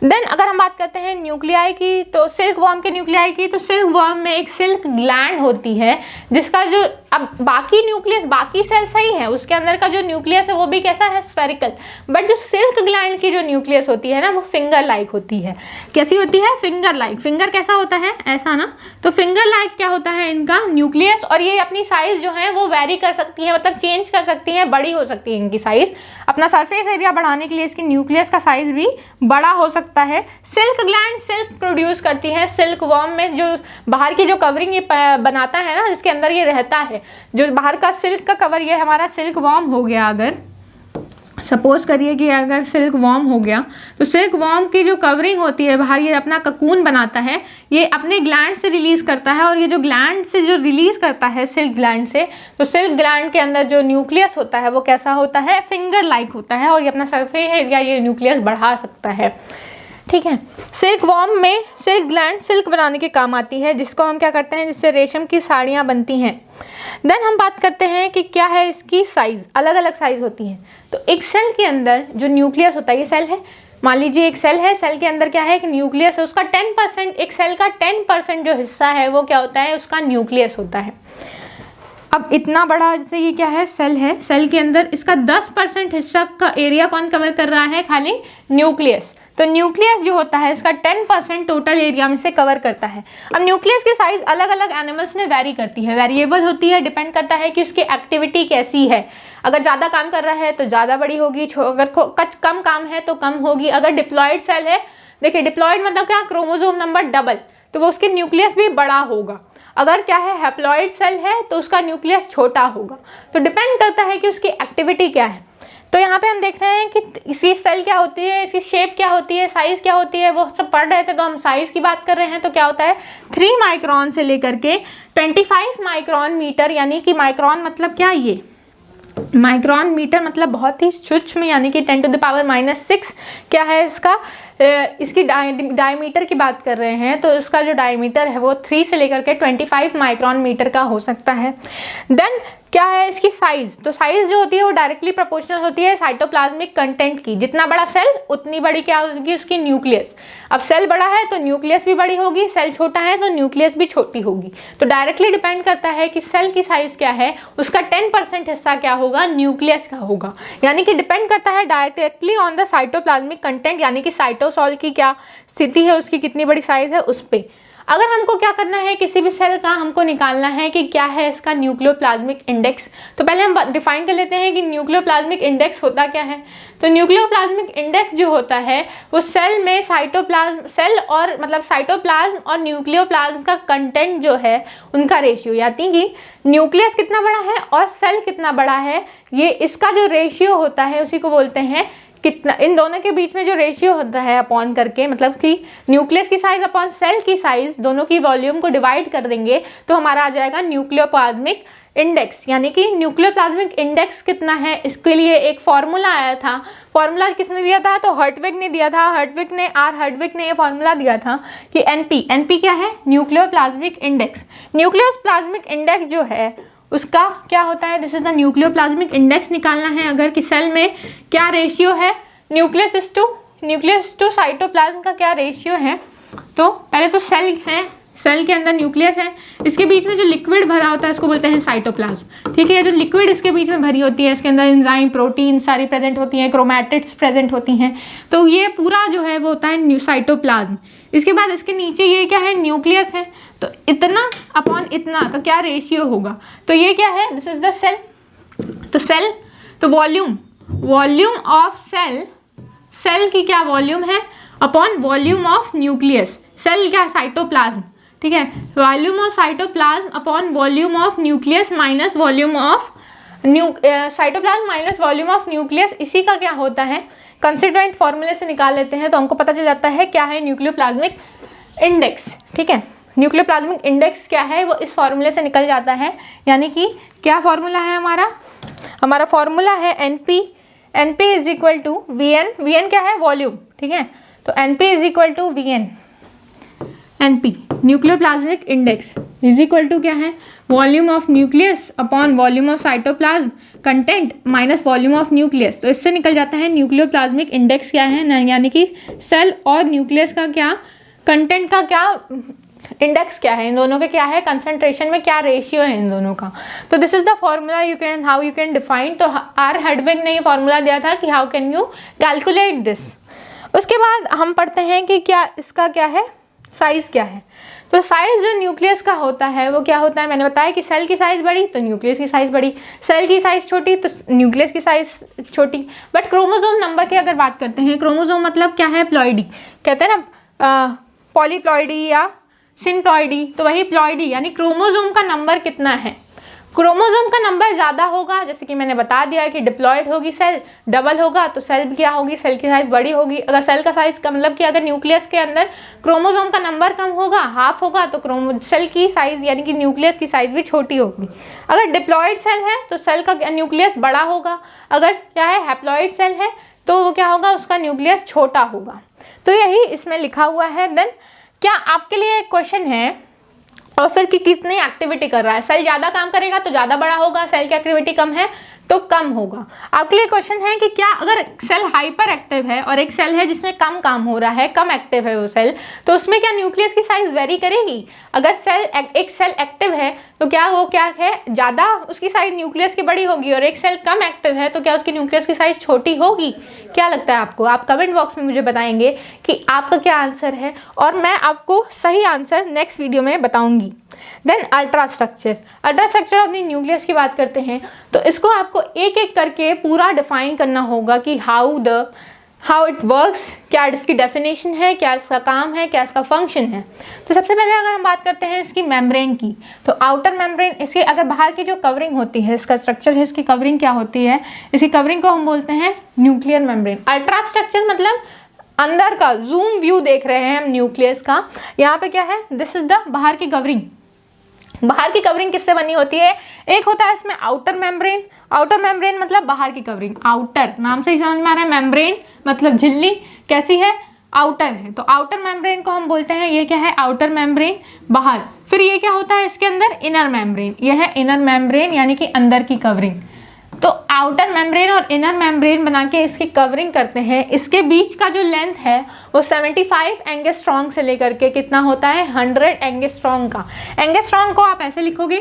देन अगर हम बात करते हैं न्यूक्लियाई की, तो सिल्क वर्म के न्यूक्लियाई की, तो सिल्क वर्म में एक सिल्क ग्लैंड होती है जिसका जो अब बाकी न्यूक्लियस बाकी सेल सही है, उसके अंदर का जो न्यूक्लियस है वो भी कैसा है स्फेरिकल, बट जो सिल्क ग्लैंड की जो न्यूक्लियस होती है ना वो फिंगर लाइक होती है। कैसी होती है फिंगर लाइक, फिंगर कैसा होता है ऐसा ना, तो फिंगर लाइक क्या होता है इनका न्यूक्लियस, और ये अपनी साइज जो है वो वेरी कर सकती है, मतलब चेंज कर सकती है, बड़ी हो सकती है इनकी साइज, अपना सरफेस एरिया बढ़ाने के लिए इसकी न्यूक्लियस का साइज भी बड़ा हो सकता है। सिल्क ग्लैंड सिल्क प्रोड्यूस करती है, सिल्क वर्म में जो बाहर की जो कवरिंग ये बनाता है ना जिसके अंदर ये रहता है, जो बाहर का सिल्क का कवर, ये हमारा सिल्क वर्म हो गया। अगर सपोज करिए कि अगर सिल्क वर्म हो गया तो सिल्क वर्म की जो कवरिंग होती है बाहर, ये अपना ककून बनाता है, ये अपने ग्लैंड से रिलीज करता है, और ये जो ग्लैंड से जो रिलीज करता है सिल्क ग्लैंड से, तो सिल्क ग्लैंड के अंदर जो न्यूक्लियस होता है वो कैसा होता है फिंगर लाइक होता है, और ये अपना सरफेस एरिया ये न्यूक्लियस बढ़ा सकता है। ठीक है, सिल्क वर्म में सिल्क ग्लैंड सिल्क बनाने के काम आती है, जिसको हम क्या करते हैं जिससे रेशम की साड़ियाँ बनती हैं। देन हम बात करते हैं कि क्या है इसकी साइज, अलग अलग साइज होती है। तो एक सेल के अंदर जो न्यूक्लियस होता है, ये सेल है, मान लीजिए एक सेल है, सेल के अंदर क्या है, एक न्यूक्लियस है, उसका 10%, एक सेल का 10% जो हिस्सा है वो क्या होता है, उसका न्यूक्लियस होता है। अब इतना बड़ा, जैसे ये क्या है, सेल है, सेल के अंदर इसका 10% हिस्सा का एरिया कौन कवर कर रहा है, खाली न्यूक्लियस। तो न्यूक्लियस जो होता है इसका 10% टोटल एरिया में से कवर करता है। अब न्यूक्लियस की साइज अलग अलग एनिमल्स में वेरी करती है, वेरिएबल होती है, डिपेंड करता है कि उसकी एक्टिविटी कैसी है। अगर ज़्यादा काम कर रहा है तो ज़्यादा बड़ी होगी, अगर कम काम है तो कम होगी। अगर डिप्लॉयड सेल है, देखिए डिप्लॉयड मतलब क्या, क्रोमोसोम नंबर डबल, तो वो उसके न्यूक्लियस भी बड़ा होगा। अगर क्या है, हैप्लॉयड सेल है तो उसका न्यूक्लियस छोटा होगा। तो डिपेंड करता है कि उसकी एक्टिविटी क्या है। तो यहाँ पे हम देख रहे हैं कि इसकी सेल क्या होती है, इसकी शेप क्या होती है, साइज़ क्या होती है, वो सब पढ़ रहे थे। तो हम साइज़ की बात कर रहे हैं, तो क्या होता है 3 माइक्रॉन से लेकर के 25 माइक्रॉन मीटर, यानी कि माइक्रॉन मतलब क्या, ये माइक्रॉन मीटर मतलब बहुत ही सूक्ष्म, यानी कि 10⁻⁻6 क्या है इसका, इसकी डायमीटर की बात कर रहे हैं। तो इसका जो डायमीटर है वो 3 से लेकर के 25 माइक्रॉन मीटर का हो सकता है। देन क्या है इसकी साइज, तो साइज जो होती है वो डायरेक्टली प्रोपोर्शनल होती है साइटोप्लाज्मिक कंटेंट की। जितना बड़ा सेल उतनी बड़ी क्या होगी उसकी न्यूक्लियस। अब सेल बड़ा है तो न्यूक्लियस भी बड़ी होगी, सेल छोटा है तो न्यूक्लियस भी छोटी होगी। तो डायरेक्टली डिपेंड करता है कि सेल की साइज क्या है, उसका 10% हिस्सा क्या होगा, न्यूक्लियस का होगा। यानी कि डिपेंड करता है directly on the cytoplasmic content, यानी कि साइटोसॉल की क्या स्थिति है, उसकी कितनी बड़ी साइज है उस पर। अगर हमको क्या करना है, किसी भी सेल का हमको निकालना है कि क्या है इसका न्यूक्लियोप्लाज्मिक इंडेक्स, तो पहले हम डिफाइन कर लेते हैं कि न्यूक्लियोप्लाज्मिक इंडेक्स होता क्या है। तो न्यूक्लियोप्लाज्मिक इंडेक्स जो होता है वो सेल में सेल और मतलब साइटोप्लाज्म और न्यूक्लियोप्लाज्म का कंटेंट जो है उनका रेशियो, यानी कि न्यूक्लियस कितना बड़ा है और सेल कितना बड़ा है, ये इसका जो रेशियो होता है उसी को बोलते हैं कितना, इन दोनों के बीच में जो रेशियो होता है अपॉन करके, मतलब कि न्यूक्लियस की साइज अपॉन सेल की साइज, दोनों की वॉल्यूम को डिवाइड कर देंगे तो हमारा आ जाएगा न्यूक्लियोप्लाज्मिक इंडेक्स। यानी कि न्यूक्लियोप्लाज्मिक इंडेक्स कितना है, इसके लिए एक फॉर्मूला आया था। फॉर्मूला किसने दिया था, तो हर्टविग ने दिया था। हर्टविग ने ये फॉर्मूला दिया था कि एनपी क्या है, न्यूक्लियोप्लाज्मिक इंडेक्स। न्यूक्लियोप्लाज्मिक इंडेक्स जो है उसका क्या होता है, this is the nucleoplasmic index निकालना है। अगर कि सेल में क्या रेशियो है, न्यूक्लियस टू साइटोप्लाज्म का क्या रेशियो है। तो पहले तो सेल है, सेल के अंदर न्यूक्लियस है, इसके बीच में जो लिक्विड भरा होता है इसको बोलते हैं साइटोप्लाज्म। ठीक है, जो लिक्विड इसके बीच में भरी होती है, इसके अंदर एंजाइम प्रोटीन सारी प्रेजेंट होती हैं, क्रोमैटिड्स प्रेजेंट होती हैं। तो ये पूरा जो है वो होता है साइटोप्लाज्म। इसके बाद इसके नीचे ये क्या है, न्यूक्लियस है। तो इतना अपॉन इतना का क्या रेशियो होगा, तो ये क्या है, दिस इज द सेल। तो सेल, तो वॉल्यूम ऑफ सेल की क्या वॉल्यूम है upon volume of nucleus. Cell क्या, साइटोप्लाज्म। ठीक है, volume of cytoplasm upon volume of nucleus minus volume of cytoplasm minus volume of nucleus, इसी का क्या होता है कंस्टिट्यूएंट फॉर्मूले से निकाल लेते हैं तो हमको पता चल जाता है क्या है न्यूक्लियोप्लाज्मिक इंडेक्स। ठीक है, न्यूक्लियोप्लाज्मिक इंडेक्स क्या है वो इस फॉर्मूले से निकल जाता है। यानी कि क्या फॉर्मूला है हमारा फॉर्मूला है NP is equal to VN क्या है, वॉल्यूम। ठीक है, तो NP is equal to VN, NP nucleoplasmic index is equal to क्या है, volume of nucleus upon volume of cytoplasm content minus volume of nucleus. तो इससे निकल जाता है न्यूक्लियोप्लाज्मिक इंडेक्स क्या है, यानी कि सेल और न्यूक्लियस का क्या कंटेंट का क्या इंडेक्स क्या है, इन दोनों के क्या है कंसंट्रेशन में क्या रेशियो है इन दोनों का। तो this is the formula how you can define. तो आर हर्टविग ने ये फॉर्मूला दिया था कि how can you calculate this. उसके बाद हम पढ़ते हैं कि क्या इसका क्या है, साइज क्या है। तो साइज जो न्यूक्लियस का होता है वो क्या होता है, मैंने बताया कि सेल की साइज बड़ी तो न्यूक्लियस की साइज बड़ी, सेल की साइज छोटी तो न्यूक्लियस की साइज छोटी। बट क्रोमोसोम नंबर की अगर बात करते हैं, क्रोमोसोम मतलब क्या है, प्लॉइडी कहते हैं ना, पॉलीप्लॉइडी या सिनप्लॉइडी, तो वही प्लॉइडी यानी क्रोमोसोम का नंबर कितना है। क्रोमोसोम का नंबर ज़्यादा होगा, जैसे कि मैंने बता दिया है कि डिप्लॉयड होगी सेल, डबल होगा तो सेल क्या होगी, सेल की साइज बड़ी होगी। अगर सेल का साइज का मतलब कि अगर न्यूक्लियस के अंदर क्रोमोसोम का नंबर कम होगा, हाफ होगा, तो सेल की साइज यानी कि न्यूक्लियस की साइज भी छोटी होगी। अगर डिप्लॉयड सेल है तो सेल का न्यूक्लियस बड़ा होगा, अगर क्या है हैप्लॉयड सेल है तो वो क्या होगा, उसका न्यूक्लियस छोटा होगा। तो यही इसमें लिखा हुआ है। देन क्या आपके लिए एक क्वेश्चन है, और फिर कि कितनी एक्टिविटी कर रहा है, सेल ज़्यादा काम करेगा तो ज़्यादा बड़ा होगा, सेल की एक्टिविटी कम है तो कम होगा। आपके लिए क्वेश्चन है कि क्या अगर सेल हाइपर एक्टिव है और एक सेल है जिसमें कम काम हो रहा है, कम एक्टिव है वो सेल, तो उसमें क्या न्यूक्लियस की साइज वेरी करेगी? अगर एक सेल एक्टिव है तो क्या है ज़्यादा उसकी साइज न्यूक्लियस की बड़ी होगी, और एक सेल कम एक्टिव है तो क्या उसकी न्यूक्लियस की साइज छोटी होगी? क्या लगता है आपको? आप कमेंट बॉक्स में मुझे बताएंगे कि आपका क्या आंसर है, और मैं आपको सही आंसर नेक्स्ट वीडियो में बताऊंगी। Then ultrastructure of the nucleus की बात करते हैं, तो इसको आपको एक एक करके पूरा डिफाइन करना होगा कि हाउ इट वर्क्स, क्या इसकी डेफिनेशन है, क्या इसका काम है, क्या इसका फंक्शन है। तो सबसे पहले अगर हम बात करते हैं इसकी मेम्ब्रेन की, तो आउटर मेम्ब्रेन, इसके अगर बाहर की जो कवरिंग होती है, इसका स्ट्रक्चर है, इसकी कवरिंग क्या होती है, इसी कवरिंग को हम बोलते हैं न्यूक्लियर मेम्ब्रेन। अल्ट्रास्ट्रक्चर मतलब अंदर का जूम व्यू देख रहे हैं हम न्यूक्लियस का। यहाँ पे क्या है, दिस इज द बाहर की कवरिंग। बाहर की कवरिंग किससे बनी होती है? एक होता है इसमें आउटर मेम्ब्रेन मतलब बाहर की कवरिंग, आउटर नाम से ही समझ में आ रहा है, मेम्ब्रेन मतलब झिल्ली कैसी है, आउटर है, तो आउटर मेम्ब्रेन को हम बोलते हैं, ये क्या है, आउटर मेम्ब्रेन बाहर। फिर ये क्या होता है इसके अंदर, इनर मेम्ब्रेन, यह है इनर मेम्ब्रेन यानी कि अंदर की कवरिंग। तो आउटर मेम्ब्रेन और इनर मेम्ब्रेन बना के इसकी कवरिंग करते हैं। इसके बीच का जो लेंथ है वो 75 एंगस्ट्रॉन्ग से लेकर के कितना होता है, 100 एंगस्ट्रॉन्ग का। एंगस्ट्रॉन्ग को आप ऐसे लिखोगे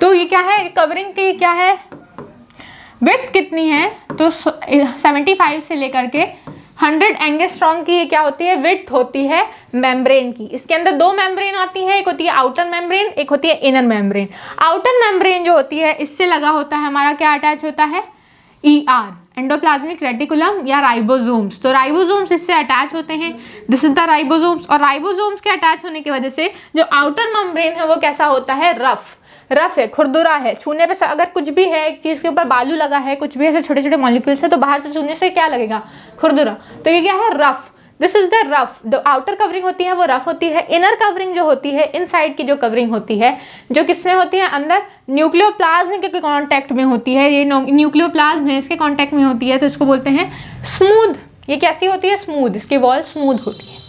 तो ये क्या है, कवरिंग की क्या है, विड्थ कितनी है, तो 75 से लेकर के 100 एंगस्ट्रॉन्ग की ये क्या होती है, विड्थ होती है मेम्ब्रेन की। इसके अंदर दो मेम्ब्रेन आती है, एक होती है आउटर मेम्ब्रेन, एक होती है इनर मेम्ब्रेन। आउटर मेम्ब्रेन जो होती है इससे लगा होता है हमारा क्या अटैच होता है, ER, एंडोप्लाज्मिक रेटिकुलम या राइबोसोम्स। तो राइबोसोम्स इससे अटैच होते हैं, दिस इज द राइबोसोम्स। और राइबोसोम्स के अटैच होने की वजह से जो आउटर मेम्ब्रेन है वो कैसा होता है, रफ है, खुरदुरा है। छूने पे अगर कुछ भी है, एक चीज़ के ऊपर बालू लगा है, कुछ भी ऐसे छोटे छोटे मॉलिक्यूल्स है, तो बाहर से छूने से क्या लगेगा, खुरदुरा। तो ये क्या है, rough. This is the rough. जो आउटर कवरिंग होती है वो रफ होती है। इनर कवरिंग जो होती है, इनसाइड की जो कवरिंग होती है, जो किसमें होती है, अंदर न्यूक्लियोप्लाज्म के कांटेक्ट में होती है। ये न्यूक्लियोप्लाज्म है, इसके कांटेक्ट में होती है, तो इसको बोलते हैं स्मूथ। ये कैसी होती है, स्मूथ, इसकी वॉल स्मूथ होती है।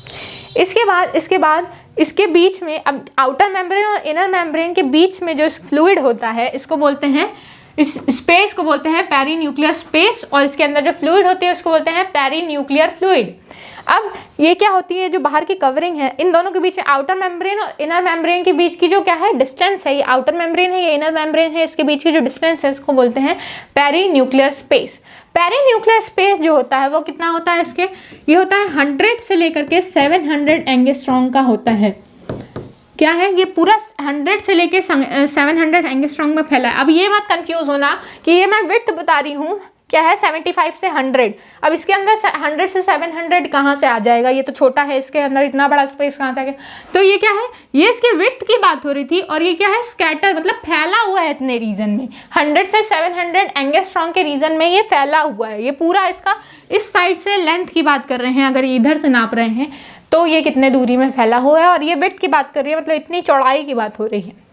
इसके बाद इसके बीच में, अब आउटर मेम्ब्रेन और इनर मेम्ब्रेन के बीच में जो फ्लूइड होता है, इसको बोलते हैं, इस स्पेस को बोलते हैं पेरीन्यूक्लियर स्पेस, और इसके अंदर जो फ्लूइड होती है उसको बोलते हैं पेरीन्यूक्लियर फ्लूइड। अब ये क्या होती है, जो बाहर की कवरिंग है, इन दोनों के बीच में आउटर मेम्ब्रेन और इनर मेम्ब्रेन के बीच की जो क्या है, डिस्टेंस है, ये आउटर मेम्ब्रेन है, ये इनर मेम्ब्रेन है, इसके बीच की जो डिस्टेंस है इसको बोलते हैं पेरीन्यूक्लियर स्पेस। पेरीन्यूक्लियर स्पेस जो होता है वो कितना होता है इसके, ये होता है 100 से लेकर के 700 एंगस्ट्रॉन्ग का होता है। क्या है, ये पूरा 100 से लेके 700 एंगस्ट्रॉन्ग में फैला है। अब ये मत कंफ्यूज होना कि ये मैं विड्थ बता रही हूँ, क्या है 75 से 100। अब इसके अंदर 100 से 700 कहाँ से आ जाएगा, ये तो छोटा है, इसके अंदर इतना बड़ा स्पेस कहाँ से आ गया। तो ये क्या है, ये इसके विड्थ की बात हो रही थी, और ये क्या है, स्कैटर मतलब फैला हुआ है इतने रीजन में। 100 से 700 एंगस्ट्रॉन्ग के रीजन में ये फैला हुआ है। ये पूरा इसका इस साइड से लेंथ की बात कर रहे हैं, अगर इधर से नाप रहे हैं तो ये कितने दूरी में फैला हुआ है, और ये विड्थ की बात कर रही है, मतलब इतनी चौड़ाई की बात हो रही है।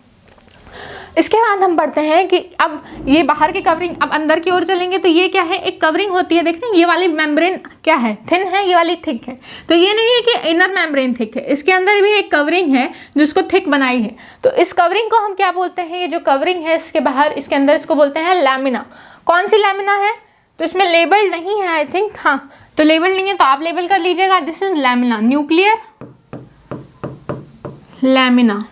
इसके बाद हम पढ़ते हैं कि अब ये बाहर की कवरिंग, अब अंदर की ओर चलेंगे तो ये क्या है, एक कवरिंग होती है। देख रहे हैं ये वाली मेम्ब्रेन क्या है, थिन है, ये वाली थिक है। तो ये नहीं है कि इनर मेम्ब्रेन थिक है, इसके अंदर भी एक कवरिंग है जिसको थिक बनाई है। तो इस कवरिंग को हम क्या बोलते हैं, ये जो कवरिंग है इसके बाहर, इसके अंदर, इसको बोलते हैं लैमिना। कौन सी लैमिना है, तो इसमें लेबल नहीं है आई थिंक, हाँ तो लेबल नहीं है तो आप लेबल कर लीजिएगा, this is lamina, nuclear lamina.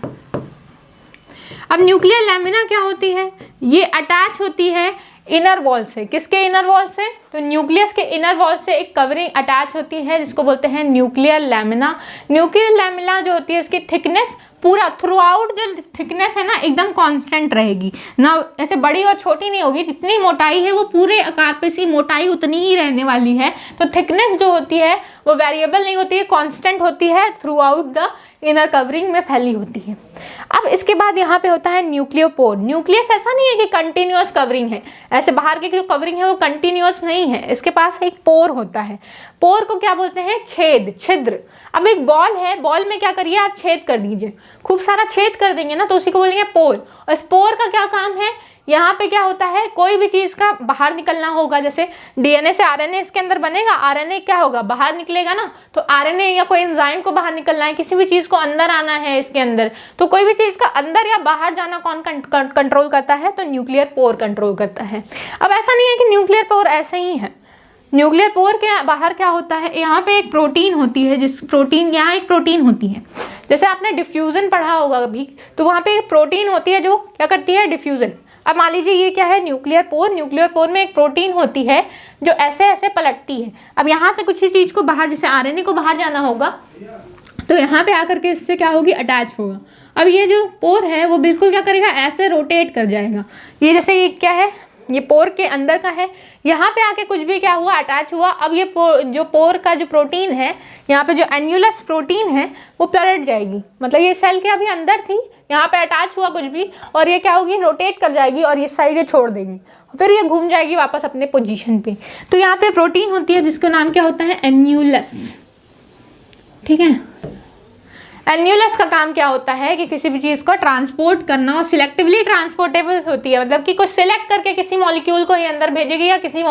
अब न्यूक्लियर लैमिना क्या होती है, ये अटैच होती है इनर वॉल से। किसके इनर वॉल से, तो न्यूक्लियस के इनर वॉल से एक कवरिंग अटैच होती है जिसको बोलते हैं न्यूक्लियर लैमिना। न्यूक्लियर लैमिना जो होती है इसकी थिकनेस पूरा थ्रू आउट जो थिकनेस है ना एकदम कांस्टेंट रहेगी ना, ऐसे बड़ी और छोटी नहीं होगी। जितनी मोटाई है वो पूरे आकार पे सी मोटाई उतनी ही रहने वाली है। तो थिकनेस जो होती है वो वेरिएबल नहीं होती है, कांस्टेंट होती है, through out the inner covering में फैली होती है। अब इसके बाद यहाँ पे होता है न्यूक्लियोपोर। न्यूक्लियस ऐसा नहीं है कि कंटिन्यूअस कवरिंग है, ऐसे बाहर की जो कवरिंग है वो कंटिन्यूअस नहीं है, इसके पास एक पोर होता है। पोर को क्या बोलते हैं, छेद, छिद्र। अब एक बॉल है, बॉल में क्या करिए आप छेद कर दीजिए, खूब सारा छेद कर देंगे ना तो उसी को बोलेंगे पोर। और इस पोर का क्या काम है, यहाँ पे क्या होता है, कोई भी चीज़ का बाहर निकलना होगा, जैसे डीएनए से आरएनए इसके अंदर बनेगा, आरएनए क्या होगा, बाहर निकलेगा ना, तो आरएनए या कोई एंजाइम को बाहर निकलना है, किसी भी चीज़ को अंदर आना है इसके अंदर, तो कोई भी चीज़ का अंदर या बाहर जाना कौन कंट्रोल करता है, तो न्यूक्लियर पोर कंट्रोल करता है। अब ऐसा नहीं है कि न्यूक्लियर पोर ऐसे ही है, न्यूक्लियर पोर के बाहर क्या होता है, यहाँ पे एक प्रोटीन होती है, जिस प्रोटीन, यहाँ एक प्रोटीन होती है, जैसे आपने डिफ्यूजन पढ़ा होगा अभी, तो वहाँ पे एक प्रोटीन होती है जो क्या करती है, डिफ्यूजन। अब मान लीजिए ये क्या है, न्यूक्लियर पोर, न्यूक्लियर पोर में एक प्रोटीन होती है जो ऐसे ऐसे पलटती है। अब यहाँ से कुछ ही चीज़ को बाहर, जैसे आरएनए को बाहर जाना होगा, तो यहाँ पे आकर के इससे क्या होगी, अटैच होगा। अब ये जो पोर है वो बिल्कुल क्या करेगा, ऐसे रोटेट कर जाएगा। ये जैसे ये क्या है, ये पोर के अंदर का है, यहाँ पे आके कुछ भी क्या हुआ, अटैच हुआ। अब ये जो पोर का जो प्रोटीन है, यहाँ पे जो एन्यूलस प्रोटीन है वो पलट जाएगी, मतलब ये सेल के अभी अंदर थी, यहाँ पे अटैच हुआ कुछ भी, और ये क्या होगी, रोटेट कर जाएगी और ये साइड ये छोड़ देगी, फिर ये घूम जाएगी वापस अपने पोजीशन पे। तो यहाँ पे प्रोटीन होती है जिसका नाम क्या होता है, एन्यूलस। ठीक है, एन्यूलस का काम क्या होता है कि किसी भी चीज़ को ट्रांसपोर्ट करना, और सिलेक्टिवली ट्रांसपोर्टेबल होती है, मतलब कि कुछ सिलेक्ट करके किसी मॉलिक्यूल को ही अंदर भेजेगी या किसी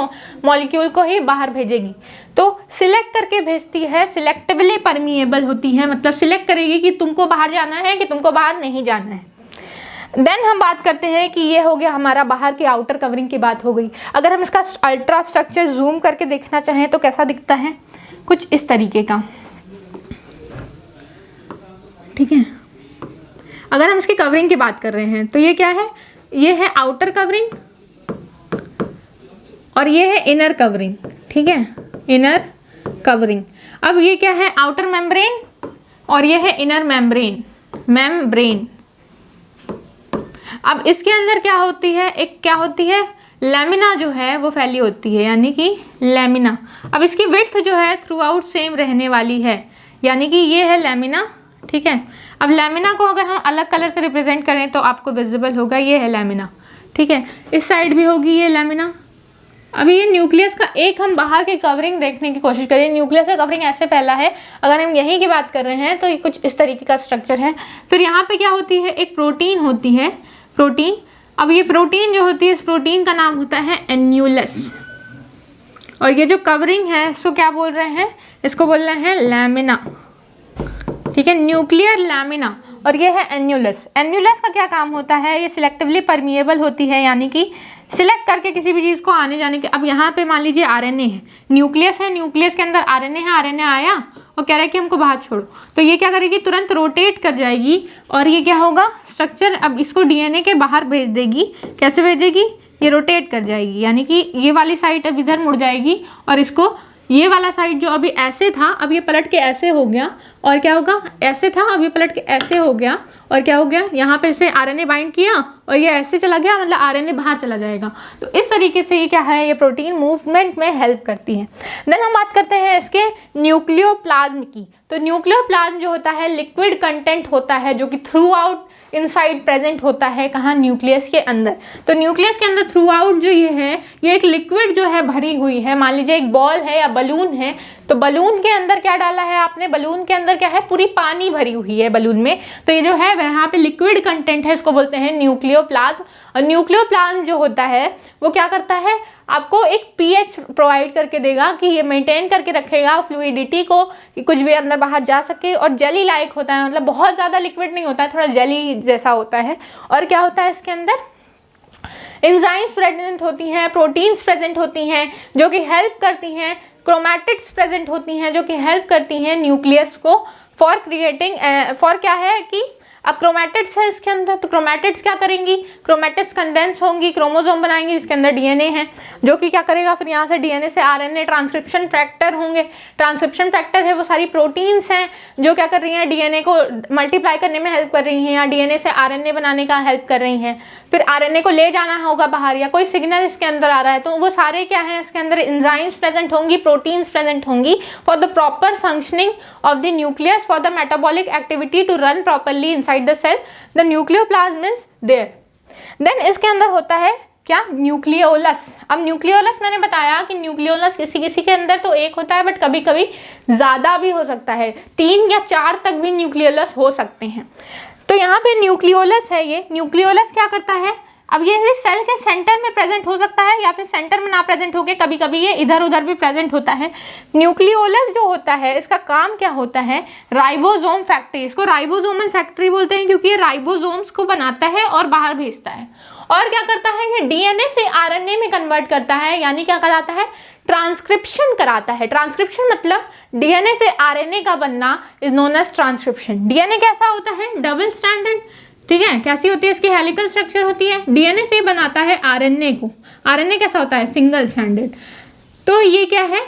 मॉलिक्यूल को ही बाहर भेजेगी। तो सिलेक्ट करके भेजती है, सिलेक्टिवली परमिएबल होती है, मतलब सिलेक्ट करेगी कि तुमको बाहर जाना है कि तुमको बाहर नहीं जाना है। देन हम बात करते हैं कि ये हो गया हमारा बाहर की आउटर कवरिंग की बात हो गई। अगर हम इसका अल्ट्रा स्ट्रक्चर जूम करके देखना चाहें तो कैसा दिखता है, कुछ इस तरीके का। ठीक है, अगर हम इसकी कवरिंग की बात कर रहे हैं तो ये क्या है, ये है आउटर कवरिंग और ये है इनर कवरिंग। ठीक है, इनर कवरिंग। अब ये क्या है, आउटर मेम्ब्रेन और ये है इनर मेम्ब्रेन। अब इसके अंदर क्या होती है, एक क्या होती है, लैमिना जो है वो फैली होती है, यानी कि लैमिना। अब इसकी विड्थ जो है थ्रू आउट सेम रहने वाली है, यानी कि ये है लैमिना। ठीक है, अब लैमिना को अगर हम अलग कलर से रिप्रेजेंट करें तो आपको विजिबल होगा, ये है लैमिना। ठीक है, इस साइड भी होगी ये लैमिना। अभी ये न्यूक्लियस का एक हम बाहर की कवरिंग देखने की कोशिश करें, न्यूक्लियस का कवरिंग ऐसे फैला है, अगर हम यहीं की बात कर रहे हैं तो ये कुछ इस तरीके का स्ट्रक्चर है। फिर यहाँ पे क्या होती है, एक प्रोटीन होती है, प्रोटीन। अब ये प्रोटीन जो होती है, इस प्रोटीन का नाम होता है एन्यूलस, और ये जो कवरिंग है इसको क्या बोल रहे हैं, इसको बोल रहे हैं लैमिना। ठीक है, न्यूक्लियर लैमिना, और ये है एन्यूलस। एन्यूलस का क्या काम होता है, ये सिलेक्टिवली परमिएबल होती है, यानी कि सिलेक्ट करके किसी भी चीज़ को आने जाने के। अब यहाँ पे मान लीजिए आरएनए है, न्यूक्लियस है, न्यूक्लियस के अंदर आरएनए है, आरएनए आया और कह रहा है कि हमको बाहर छोड़ो, तो ये क्या करेगी, तुरंत रोटेट कर जाएगी और ये क्या होगा, स्ट्रक्चर अब इसको डीएनए के बाहर भेज देगी। कैसे भेजेगी, ये रोटेट कर जाएगी, यानी कि ये वाली साइड अब इधर मुड़ जाएगी और इसको ये वाला साइड जो अभी ऐसे था अब ये पलट के ऐसे हो गया, और क्या होगा, ऐसे था अब ये पलट के ऐसे हो गया, और क्या हो गया, यहाँ पे से आरएनए बाइंड किया और ये ऐसे चला गया, मतलब आरएनए बाहर चला जाएगा। तो इस तरीके से ये क्या है, ये प्रोटीन मूवमेंट में हेल्प करती है। देन हम बात करते हैं इसके न्यूक्लियोप्लाज्म की। तो न्यूक्लियोप्लाज्म जो होता है लिक्विड कंटेंट होता है, जो कि थ्रू आउट इनसाइड प्रेजेंट होता है, कहाँ, न्यूक्लियस के अंदर। तो न्यूक्लियस के अंदर थ्रू आउट जो ये है, ये एक लिक्विड जो है भरी हुई है। मान लीजिए एक बॉल है या बलून है, तो बलून के अंदर क्या डाला है आपने, बलून के अंदर क्या है, पूरी पानी भरी हुई है बलून में, तो ये जो है यहाँ पे लिक्विड कंटेंट है, इसको बोलते हैं न्यूक्लियोप्लाज्म। और न्यूक्लियोप्लाज्म जो होता है वो क्या करता है, आपको एक पीएच प्रोवाइड करके देगा कि ये मेंटेन करके रखेगा फ्लूइडिटी को, कि कुछ भी अंदर बाहर जा सके, और जेली लाइक होता है, मतलब बहुत ज़्यादा लिक्विड नहीं होता है, थोड़ा जेली जैसा होता है। और क्या होता है इसके अंदर, एंजाइम्स प्रेजेंट होती हैं, प्रोटीन्स प्रेजेंट होती हैं जो कि हेल्प करती हैं, क्रोमैटिड्स प्रेजेंट होती हैं जो कि हेल्प करती हैं न्यूक्लियस को फॉर क्रिएटिंग, फॉर क्या है कि अब क्रोमैटिड्स है इसके अंदर, तो क्रोमैटिड्स क्या करेंगी, क्रोमैटिड्स कंडेंस होंगी, क्रोमोसोम बनाएंगी, इसके अंदर डीएनए है जो कि क्या करेगा, फिर यहाँ से डीएनए से आरएनए, ट्रांसक्रिप्शन फैक्टर होंगे। ट्रांसक्रिप्शन फैक्टर है वो सारी प्रोटीन्स हैं जो क्या कर रही हैं, डीएनए को मल्टीप्लाई करने में हेल्प कर रही हैं, या डीएनए से आरएनए बनाने का हेल्प कर रही हैं। फिर आरएनए को ले जाना होगा बाहर, या कोई सिग्नल इसके अंदर आ रहा है, तो वो सारे क्या है, इसके अंदर एंजाइम्स प्रेजेंट होंगी, प्रोटीन्स प्रेजेंट होंगी for the proper functioning of the nucleus, for the metabolic activity to run properly inside the cell, the nucleoplasm is there. Then इसके अंदर होता है क्या, न्यूक्लियोलस। अब न्यूक्लियोलस मैंने बताया कि न्यूक्लियोलस किसी किसी के अंदर तो एक होता है, बट कभी कभी ज़्यादा भी हो सकता है, 3 या 4 तक भी न्यूक्लियोलस हो सकते हैं। तो यहाँ पे न्यूक्लियोलस है, ये न्यूक्लियोलस क्या करता है, अब ये भी सेल के सेंटर में प्रेजेंट हो सकता है या फिर सेंटर में ना प्रेजेंट होके कभी कभी ये इधर उधर भी प्रेजेंट होता है। न्यूक्लियोलस जो होता है इसका काम क्या होता है, राइबोसोम फैक्ट्री, इसको राइबोसोमल फैक्ट्री बोलते हैं क्योंकि ये राइबोसोम्स को बनाता है और बाहर भेजता है। और क्या करता है, ये डीएनए से आरएनए में कन्वर्ट करता है, यानी क्या कराता है, ट्रांसक्रिप्शन कराता है। ट्रांसक्रिप्शन मतलब डीएनए से आरएनए का बनना is known as transcription. DNA कैसा होता है, डबल स्ट्रैंडेड, ठीक है, कैसी होती है, इसकी हेलिकल स्ट्रक्चर होती है। डीएनए से बनाता है आरएनए को, आरएनए कैसा होता है, सिंगल स्ट्रैंडेड। तो ये क्या है,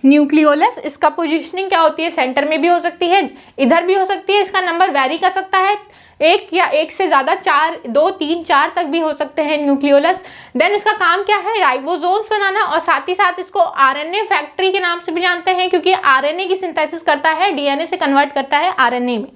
न्यूक्लियोलस। इसका पोजीशनिंग क्या होती है, सेंटर में भी हो सकती है, इधर भी हो सकती है, इसका नंबर वैरी कर सकता है, एक या एक से ज्यादा, 4, 2, 3, 4 तक भी हो सकते हैं न्यूक्लियोलस। देन इसका काम क्या है, राइबोसोम्स बनाना, और साथ ही साथ इसको आरएनए फैक्ट्री के नाम से भी जानते हैं क्योंकि आरएनए की सिंथेसिस करता है, डीएनए से कन्वर्ट करता है आरएनए में।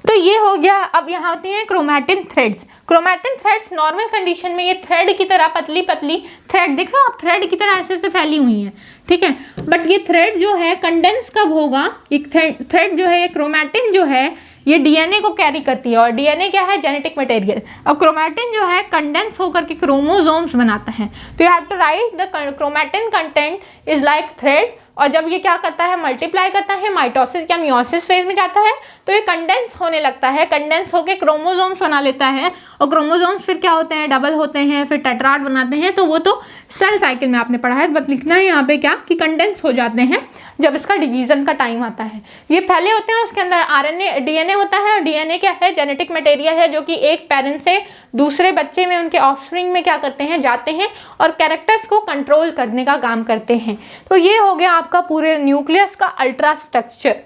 तो ये हो गया। अब यहाँ होती हैं chromatin threads. Chromatin threads normal condition में ये थ्रेड की तरह पतली पतली थ्रेड, दिख रहा हो आप, थ्रेड की तरह ऐसे ऐसे फैली हुई हैं, ठीक है। बट ये थ्रेड जो है कंडेंस कब होगा, एक थ्रेड जो है, ये क्रोमैटिन जो है ये डीएनए को कैरी करती है, और डीएनए क्या है, जेनेटिक मटेरियल। अब क्रोमैटिन जो है कंडेंस होकर के क्रोमोसोम्स बनाता है। तो you have to write the chromatin content is like thread, और जब ये क्या करता है, मल्टीप्लाई करता है, माइटोसिस या मियोसिस फेज में जाता है, तो ये कंडेंस होने लगता है, कंडेंस होकर क्रोमोसोम्स बना लेता है, और क्रोमोसोम्स फिर क्या होते हैं, डबल होते हैं, फिर टेट्राड बनाते हैं। तो वो तो सेल साइकिल में आपने पढ़ा है, बस लिखना है यहाँ पे क्या कि कंडेंस हो जाते हैं जब इसका डिवीजन का टाइम आता है। ये पहले होते हैं, उसके अंदर आरएनए डीएनए होता है, और डीएनए क्या है, जेनेटिक मटेरियल है जो कि एक पेरेंट से दूसरे बच्चे में, उनके ऑफस्प्रिंग में क्या करते हैं, जाते हैं और कैरेक्टर्स को कंट्रोल करने का काम करते हैं। तो ये हो गया आपका पूरे न्यूक्लियस का अल्ट्रा स्ट्रक्चर,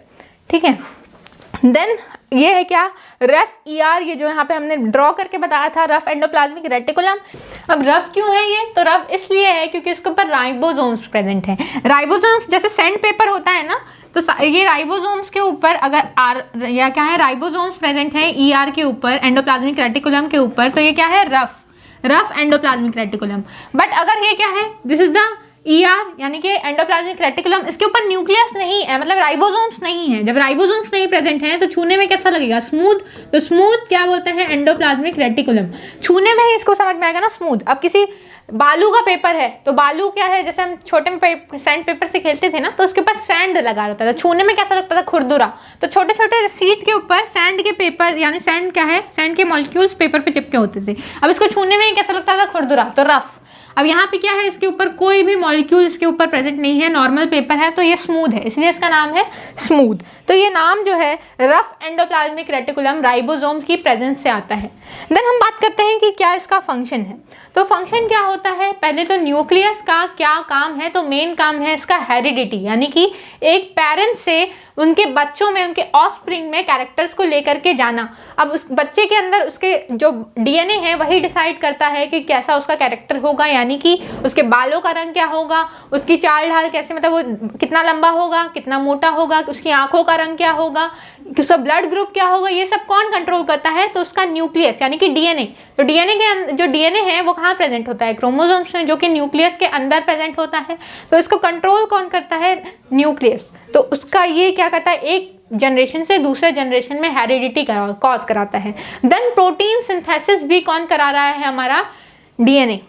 ठीक है। देन ये है क्या, रफ ईआर, ये जो यहाँ पे हमने ड्रॉ करके बताया था, रफ एंडोप्लाज्मिक रेटिकुलम। अब रफ क्यों है ये, तो रफ इसलिए है क्योंकि इसके ऊपर राइबोसोम्स प्रेजेंट है। राइबोसोम्स जैसे सैंड पेपर होता है ना, तो ये राइबोसोम्स के ऊपर अगर या क्या है, राइबोसोम्स प्रेजेंट है ईआर के ऊपर, एंडोप्लाज्मिक रेटिकुलम के ऊपर, तो ये क्या है, रफ एंडोप्लाज्मिक रेटिकुलम। बट अगर ये क्या है, दिस इज द ईआर, यानी कि एंडोप्लाज्मिक रेटिकुलम, इसके ऊपर न्यूक्लियस नहीं है, मतलब राइबोसोम्स नहीं है। जब राइबोसोम्स नहीं प्रेजेंट हैं तो छूने में कैसा लगेगा, स्मूथ। तो स्मूथ क्या बोलते हैं, एंडोप्लाज्मिक रेटिकुलम। छूने में ही इसको समझ में आएगा ना, स्मूथ। अब किसी बालू का पेपर है, तो बालू क्या है, जैसे हम छोटे में सैंड पेपर से खेलते थे ना, तो उसके ऊपर सैंड लगा रहता था, छूने में कैसा लगता था, खुरदुरा। तो छोटे छोटे सीट के ऊपर सैंड के पेपर, यानी सैंड क्या है, सैंड के मॉलिक्यूल्स पेपर पे चिपके होते थे। अब इसको छूने में कैसा लगता था, खुरदुरा, तो रफ। अब यहाँ पे क्या है, इसके ऊपर कोई भी मॉलिक्यूल इसके ऊपर प्रेजेंट नहीं है, नॉर्मल पेपर है, तो ये स्मूथ है, इसलिए इसका नाम है स्मूथ। तो ये नाम जो है रफ एंडोप्लाज्मिक रेटिकुलम राइबोसोम की प्रेजेंस से आता है। देन हम बात करते हैं कि क्या इसका फंक्शन है। तो फंक्शन क्या होता है, पहले तो न्यूक्लियस का क्या काम है, तो मेन काम है इसका हेरिडिटी, यानी कि एक पेरेंट से उनके बच्चों में, उनके ऑफस्प्रिंग में कैरेक्टर्स को लेकर के जाना। अब उस बच्चे के अंदर उसके जो डीएनए है वही डिसाइड करता है कि कैसा उसका कैरेक्टर होगा, यानी कि उसके बालों का रंग क्या होगा, उसकी चाल ढाल कैसे, मतलब वो कितना लंबा होगा, कितना मोटा होगा, उसकी आंखों का रंग क्या होगा, उसका ब्लड ग्रुप क्या होगा, ये सब कौन कंट्रोल करता है, तो उसका न्यूक्लियस यानी कि डीएनए। तो डीएनए के जो डीएनए है वो कहाँ प्रेजेंट होता है, क्रोमोसोम्स में, जो कि न्यूक्लियस के अंदर प्रेजेंट होता है। तो इसको कंट्रोल कौन करता है, न्यूक्लियस। तो उसका ये क्या करता है, एक जनरेशन से दूसरे जनरेशन में हेरिडिटी कॉज कराता है। देन प्रोटीन सिंथेसिस भी कौन करा रहा है, हमारा डीएनए।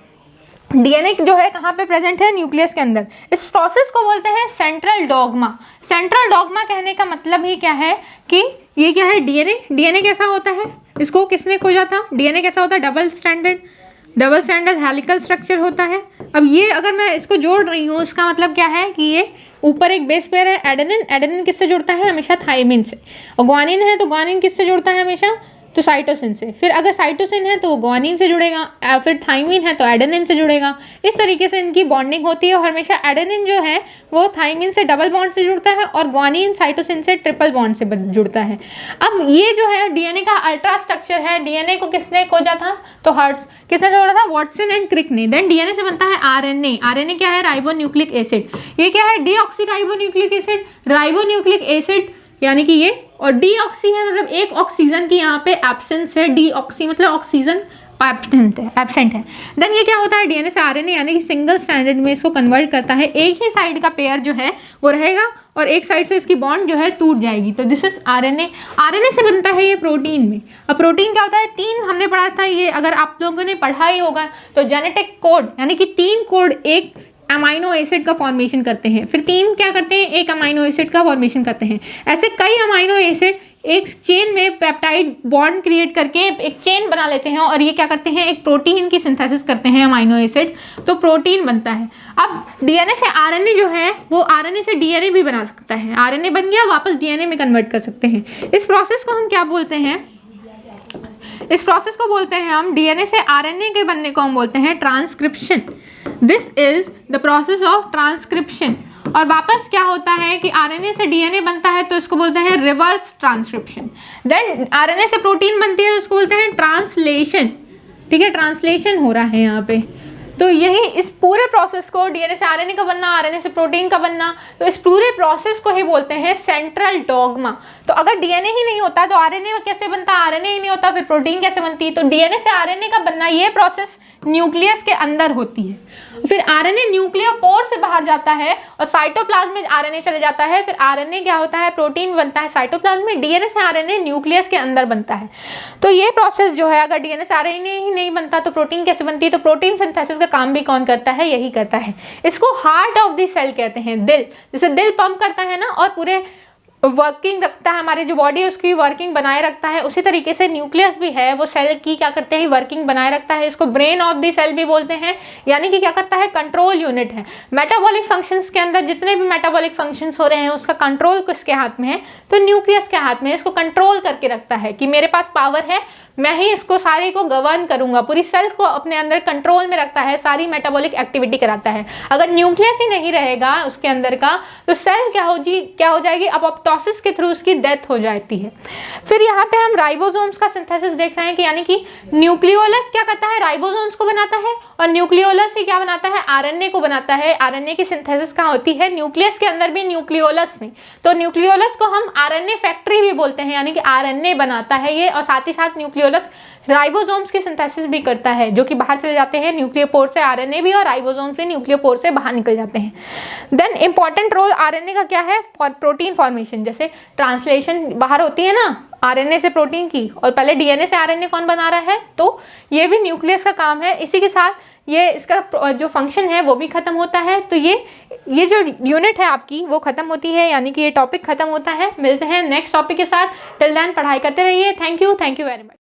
डीएनए जो है कहाँ पे प्रेजेंट है, न्यूक्लियस के अंदर। इस प्रोसेस को बोलते हैं सेंट्रल डॉगमा। सेंट्रल डॉगमा कहने का मतलब ही क्या है कि ये क्या है, डीएनए। डीएनए कैसा होता है, इसको किसने खोजा था, डीएनए कैसा होता है, डबल स्ट्रैंडेड हेलिकल स्ट्रक्चर होता है। अब ये अगर मैं इसको जोड़ रही हूँ, इसका मतलब क्या है कि ये ऊपर एक बेस पेयर है एडेनिन। एडेनिन किससे जुड़ता है, हमेशा थायमिन से। और ग्वानिन है तो ग्वानिन किससे जुड़ता है हमेशा, तो साइटोसिन से। फिर अगर साइटोसिन है तो वो ग्वानिन से जुड़ेगा, फिर थायमिन है तो एडेनिन से जुड़ेगा। इस तरीके से इनकी बॉन्डिंग होती है, और हमेशा एडेनिन जो है वो थायमिन से डबल बॉन्ड से जुड़ता है, और ग्वानिन साइटोसिन से ट्रिपल बॉन्ड से जुड़ता है। अब ये जो है डीएनए का अल्ट्रा स्ट्रक्चर है। डीएनए को किसने खोजा था, तो हर्ट्ज। किसने जोड़ा था, वॉटसन एंड क्रिक ने। देन डीएनए से बनता है आरएनए। आरएनए क्या है, राइबोन्यूक्लिक एसिड। ये क्या है, डीऑक्सीराइबोन्यूक्लिक एसिड। राइबोन्यूक्लिक एसिड यानी कि ये, और डीऑक्सी है मतलब एक ऑक्सीजन की यहाँ पे एब्सेंस है। डीऑक्सी मतलब ऑक्सीजन एब्सेंट है। देन ये क्या होता है, डीएनए से आरएनए यानी कि सिंगल स्ट्रैंडेड में इसको कन्वर्ट करता है। एक ही साइड का पेयर जो है वो रहेगा और एक साइड से इसकी बॉन्ड जो है टूट जाएगी। तो दिस इज आरएनए। आरएनए से बनता है ये प्रोटीन में। अब प्रोटीन क्या होता है, 3 हमने पढ़ा था, ये अगर आप लोगों ने पढ़ा ही होगा तो जेनेटिक कोड यानी कि 3 कोड एक अमाइनो एसिड का फॉर्मेशन करते हैं, फिर 3 क्या करते हैं, एक अमाइनो एसिड का फॉर्मेशन करते हैं। ऐसे कई अमाइनो एसिड एक चेन में पेप्टाइड बॉन्ड क्रिएट करके एक चेन बना लेते हैं और ये क्या करते हैं, एक प्रोटीन की सिंथेसिस करते हैं अमाइनो एसिड, तो प्रोटीन बनता है। अब डीएनए से आरएनए जो है वो आरएनए से डीएनए भी बना सकता है। आरएनए बन गया, वापस डीएनए में कन्वर्ट कर सकते हैं। इस प्रोसेस को हम क्या बोलते हैं, इस प्रोसेस को बोलते हैं हम, डीएनए से आरएनए के बनने को हम बोलते हैं transcription. This is the process of transcription. और वापस क्या होता है कि आरएनए से डीएनए बनता है तो इसको बोलते हैं रिवर्स ट्रांसक्रिप्शन। देन आरएनए से प्रोटीन बनती है तो इसको बोलते हैं ट्रांसलेशन। ठीक है, ट्रांसलेशन हो रहा है यहाँ पे। तो यही इस पूरे प्रोसेस को, डीएनए से आरएनए का बनना, आरएनए से प्रोटीन का बनना, तो इस पूरे प्रोसेस को ही बोलते हैं सेंट्रल डॉग्मा। तो अगर डीएनए ही नहीं होता तो आरएनए कैसे बनता, आरएनए ही नहीं होता फिर प्रोटीन कैसे बनती। तो डीएनए से आरएनए का बनना, ये प्रोसेस न्यूक्लियस के अंदर होती है। फिर आरएनए न्यूक्लियोपोर से बाहर जाता है और साइटोप्लाज्म में आरएनए चले जाता है। फिर आरएनए क्या होता है, प्रोटीन बनता है साइटोप्लाज्म में। डीएनए से आरएनए न्यूक्लियस के अंदर बनता है। तो ये प्रोसेस जो है, अगर डीएनए से आरएनए ही नहीं बनता तो प्रोटीन कैसे बनती है। तो प्रोटीन सिंथेसिस का काम भी कौन करता है, यही करता है। इसको हार्ट ऑफ द सेल कहते हैं, दिल। जैसे दिल पंप करता है ना और पूरे वर्किंग रखता है, हमारी जो बॉडी है उसकी वर्किंग बनाए रखता है, उसी तरीके से न्यूक्लियस भी है, वो सेल की क्या करते हैं, वर्किंग बनाए रखता है। इसको ब्रेन ऑफ द सेल भी बोलते हैं, यानी कि क्या करता है, कंट्रोल यूनिट है। मेटाबॉलिक फंक्शंस के अंदर जितने भी मेटाबॉलिक फंक्शंस हो रहे हैं उसका कंट्रोल किसके हाथ में है, तो न्यूक्लियस के हाथ में। इसको कंट्रोल करके रखता है कि मेरे पास पावर है, मैं ही इसको सारे को गवर्न करूंगा, पूरी सेल को अपने अंदर कंट्रोल में रखता है, सारी मेटाबॉलिक एक्टिविटी कराता है। अगर न्यूक्लियस ही नहीं रहेगा उसके अंदर का तो सेल क्या हो जाएगी, अपॉप्टोसिस के थ्रू उसकी डेथ हो जाती है। फिर यहाँ पे हम राइबोसोम्स का सिंथेसिस देख रहे हैं कि यानी कि न्यूक्लियोलस क्या करता है, राइबोसोम्स को बनाता है और न्यूक्लियोलस ही क्या बनाता है, आरएनए को बनाता है। आरएनए की सिंथेसिस कहाँ होती है, न्यूक्लियस के अंदर भी, न्यूक्लियोलस में। तो न्यूक्लियोलस को हम आरएनए फैक्ट्री भी बोलते हैं, यानी कि आरएनए बनाता है ये, और साथ ही साथ न्यूक्लियोलस राइबोसोम्स की सिंथेसिस भी करता है, जो कि बाहर चले जाते हैं न्यूक्लियोपोर से। आरएनए भी और राइबोसोम्स भी न्यूक्लियोपोर से बाहर निकल जाते हैं। देन इंपॉर्टेंट रोल आरएनए का क्या है, प्रोटीन फॉर्मेशन। जैसे ट्रांसलेशन बाहर होती है ना आरएनए से प्रोटीन की, और पहले डीएनए से आरएनए कौन बना रहा है, तो ये भी न्यूक्लियस का काम है। इसी के साथ ये इसका जो फंक्शन है वो भी खत्म होता है। तो ये जो यूनिट है आपकी वो खत्म होती है, यानी कि ये टॉपिक खत्म होता है। मिलते हैं नेक्स्ट टॉपिक के साथ। टिल देन पढ़ाई करते रहिए। Thank you very much.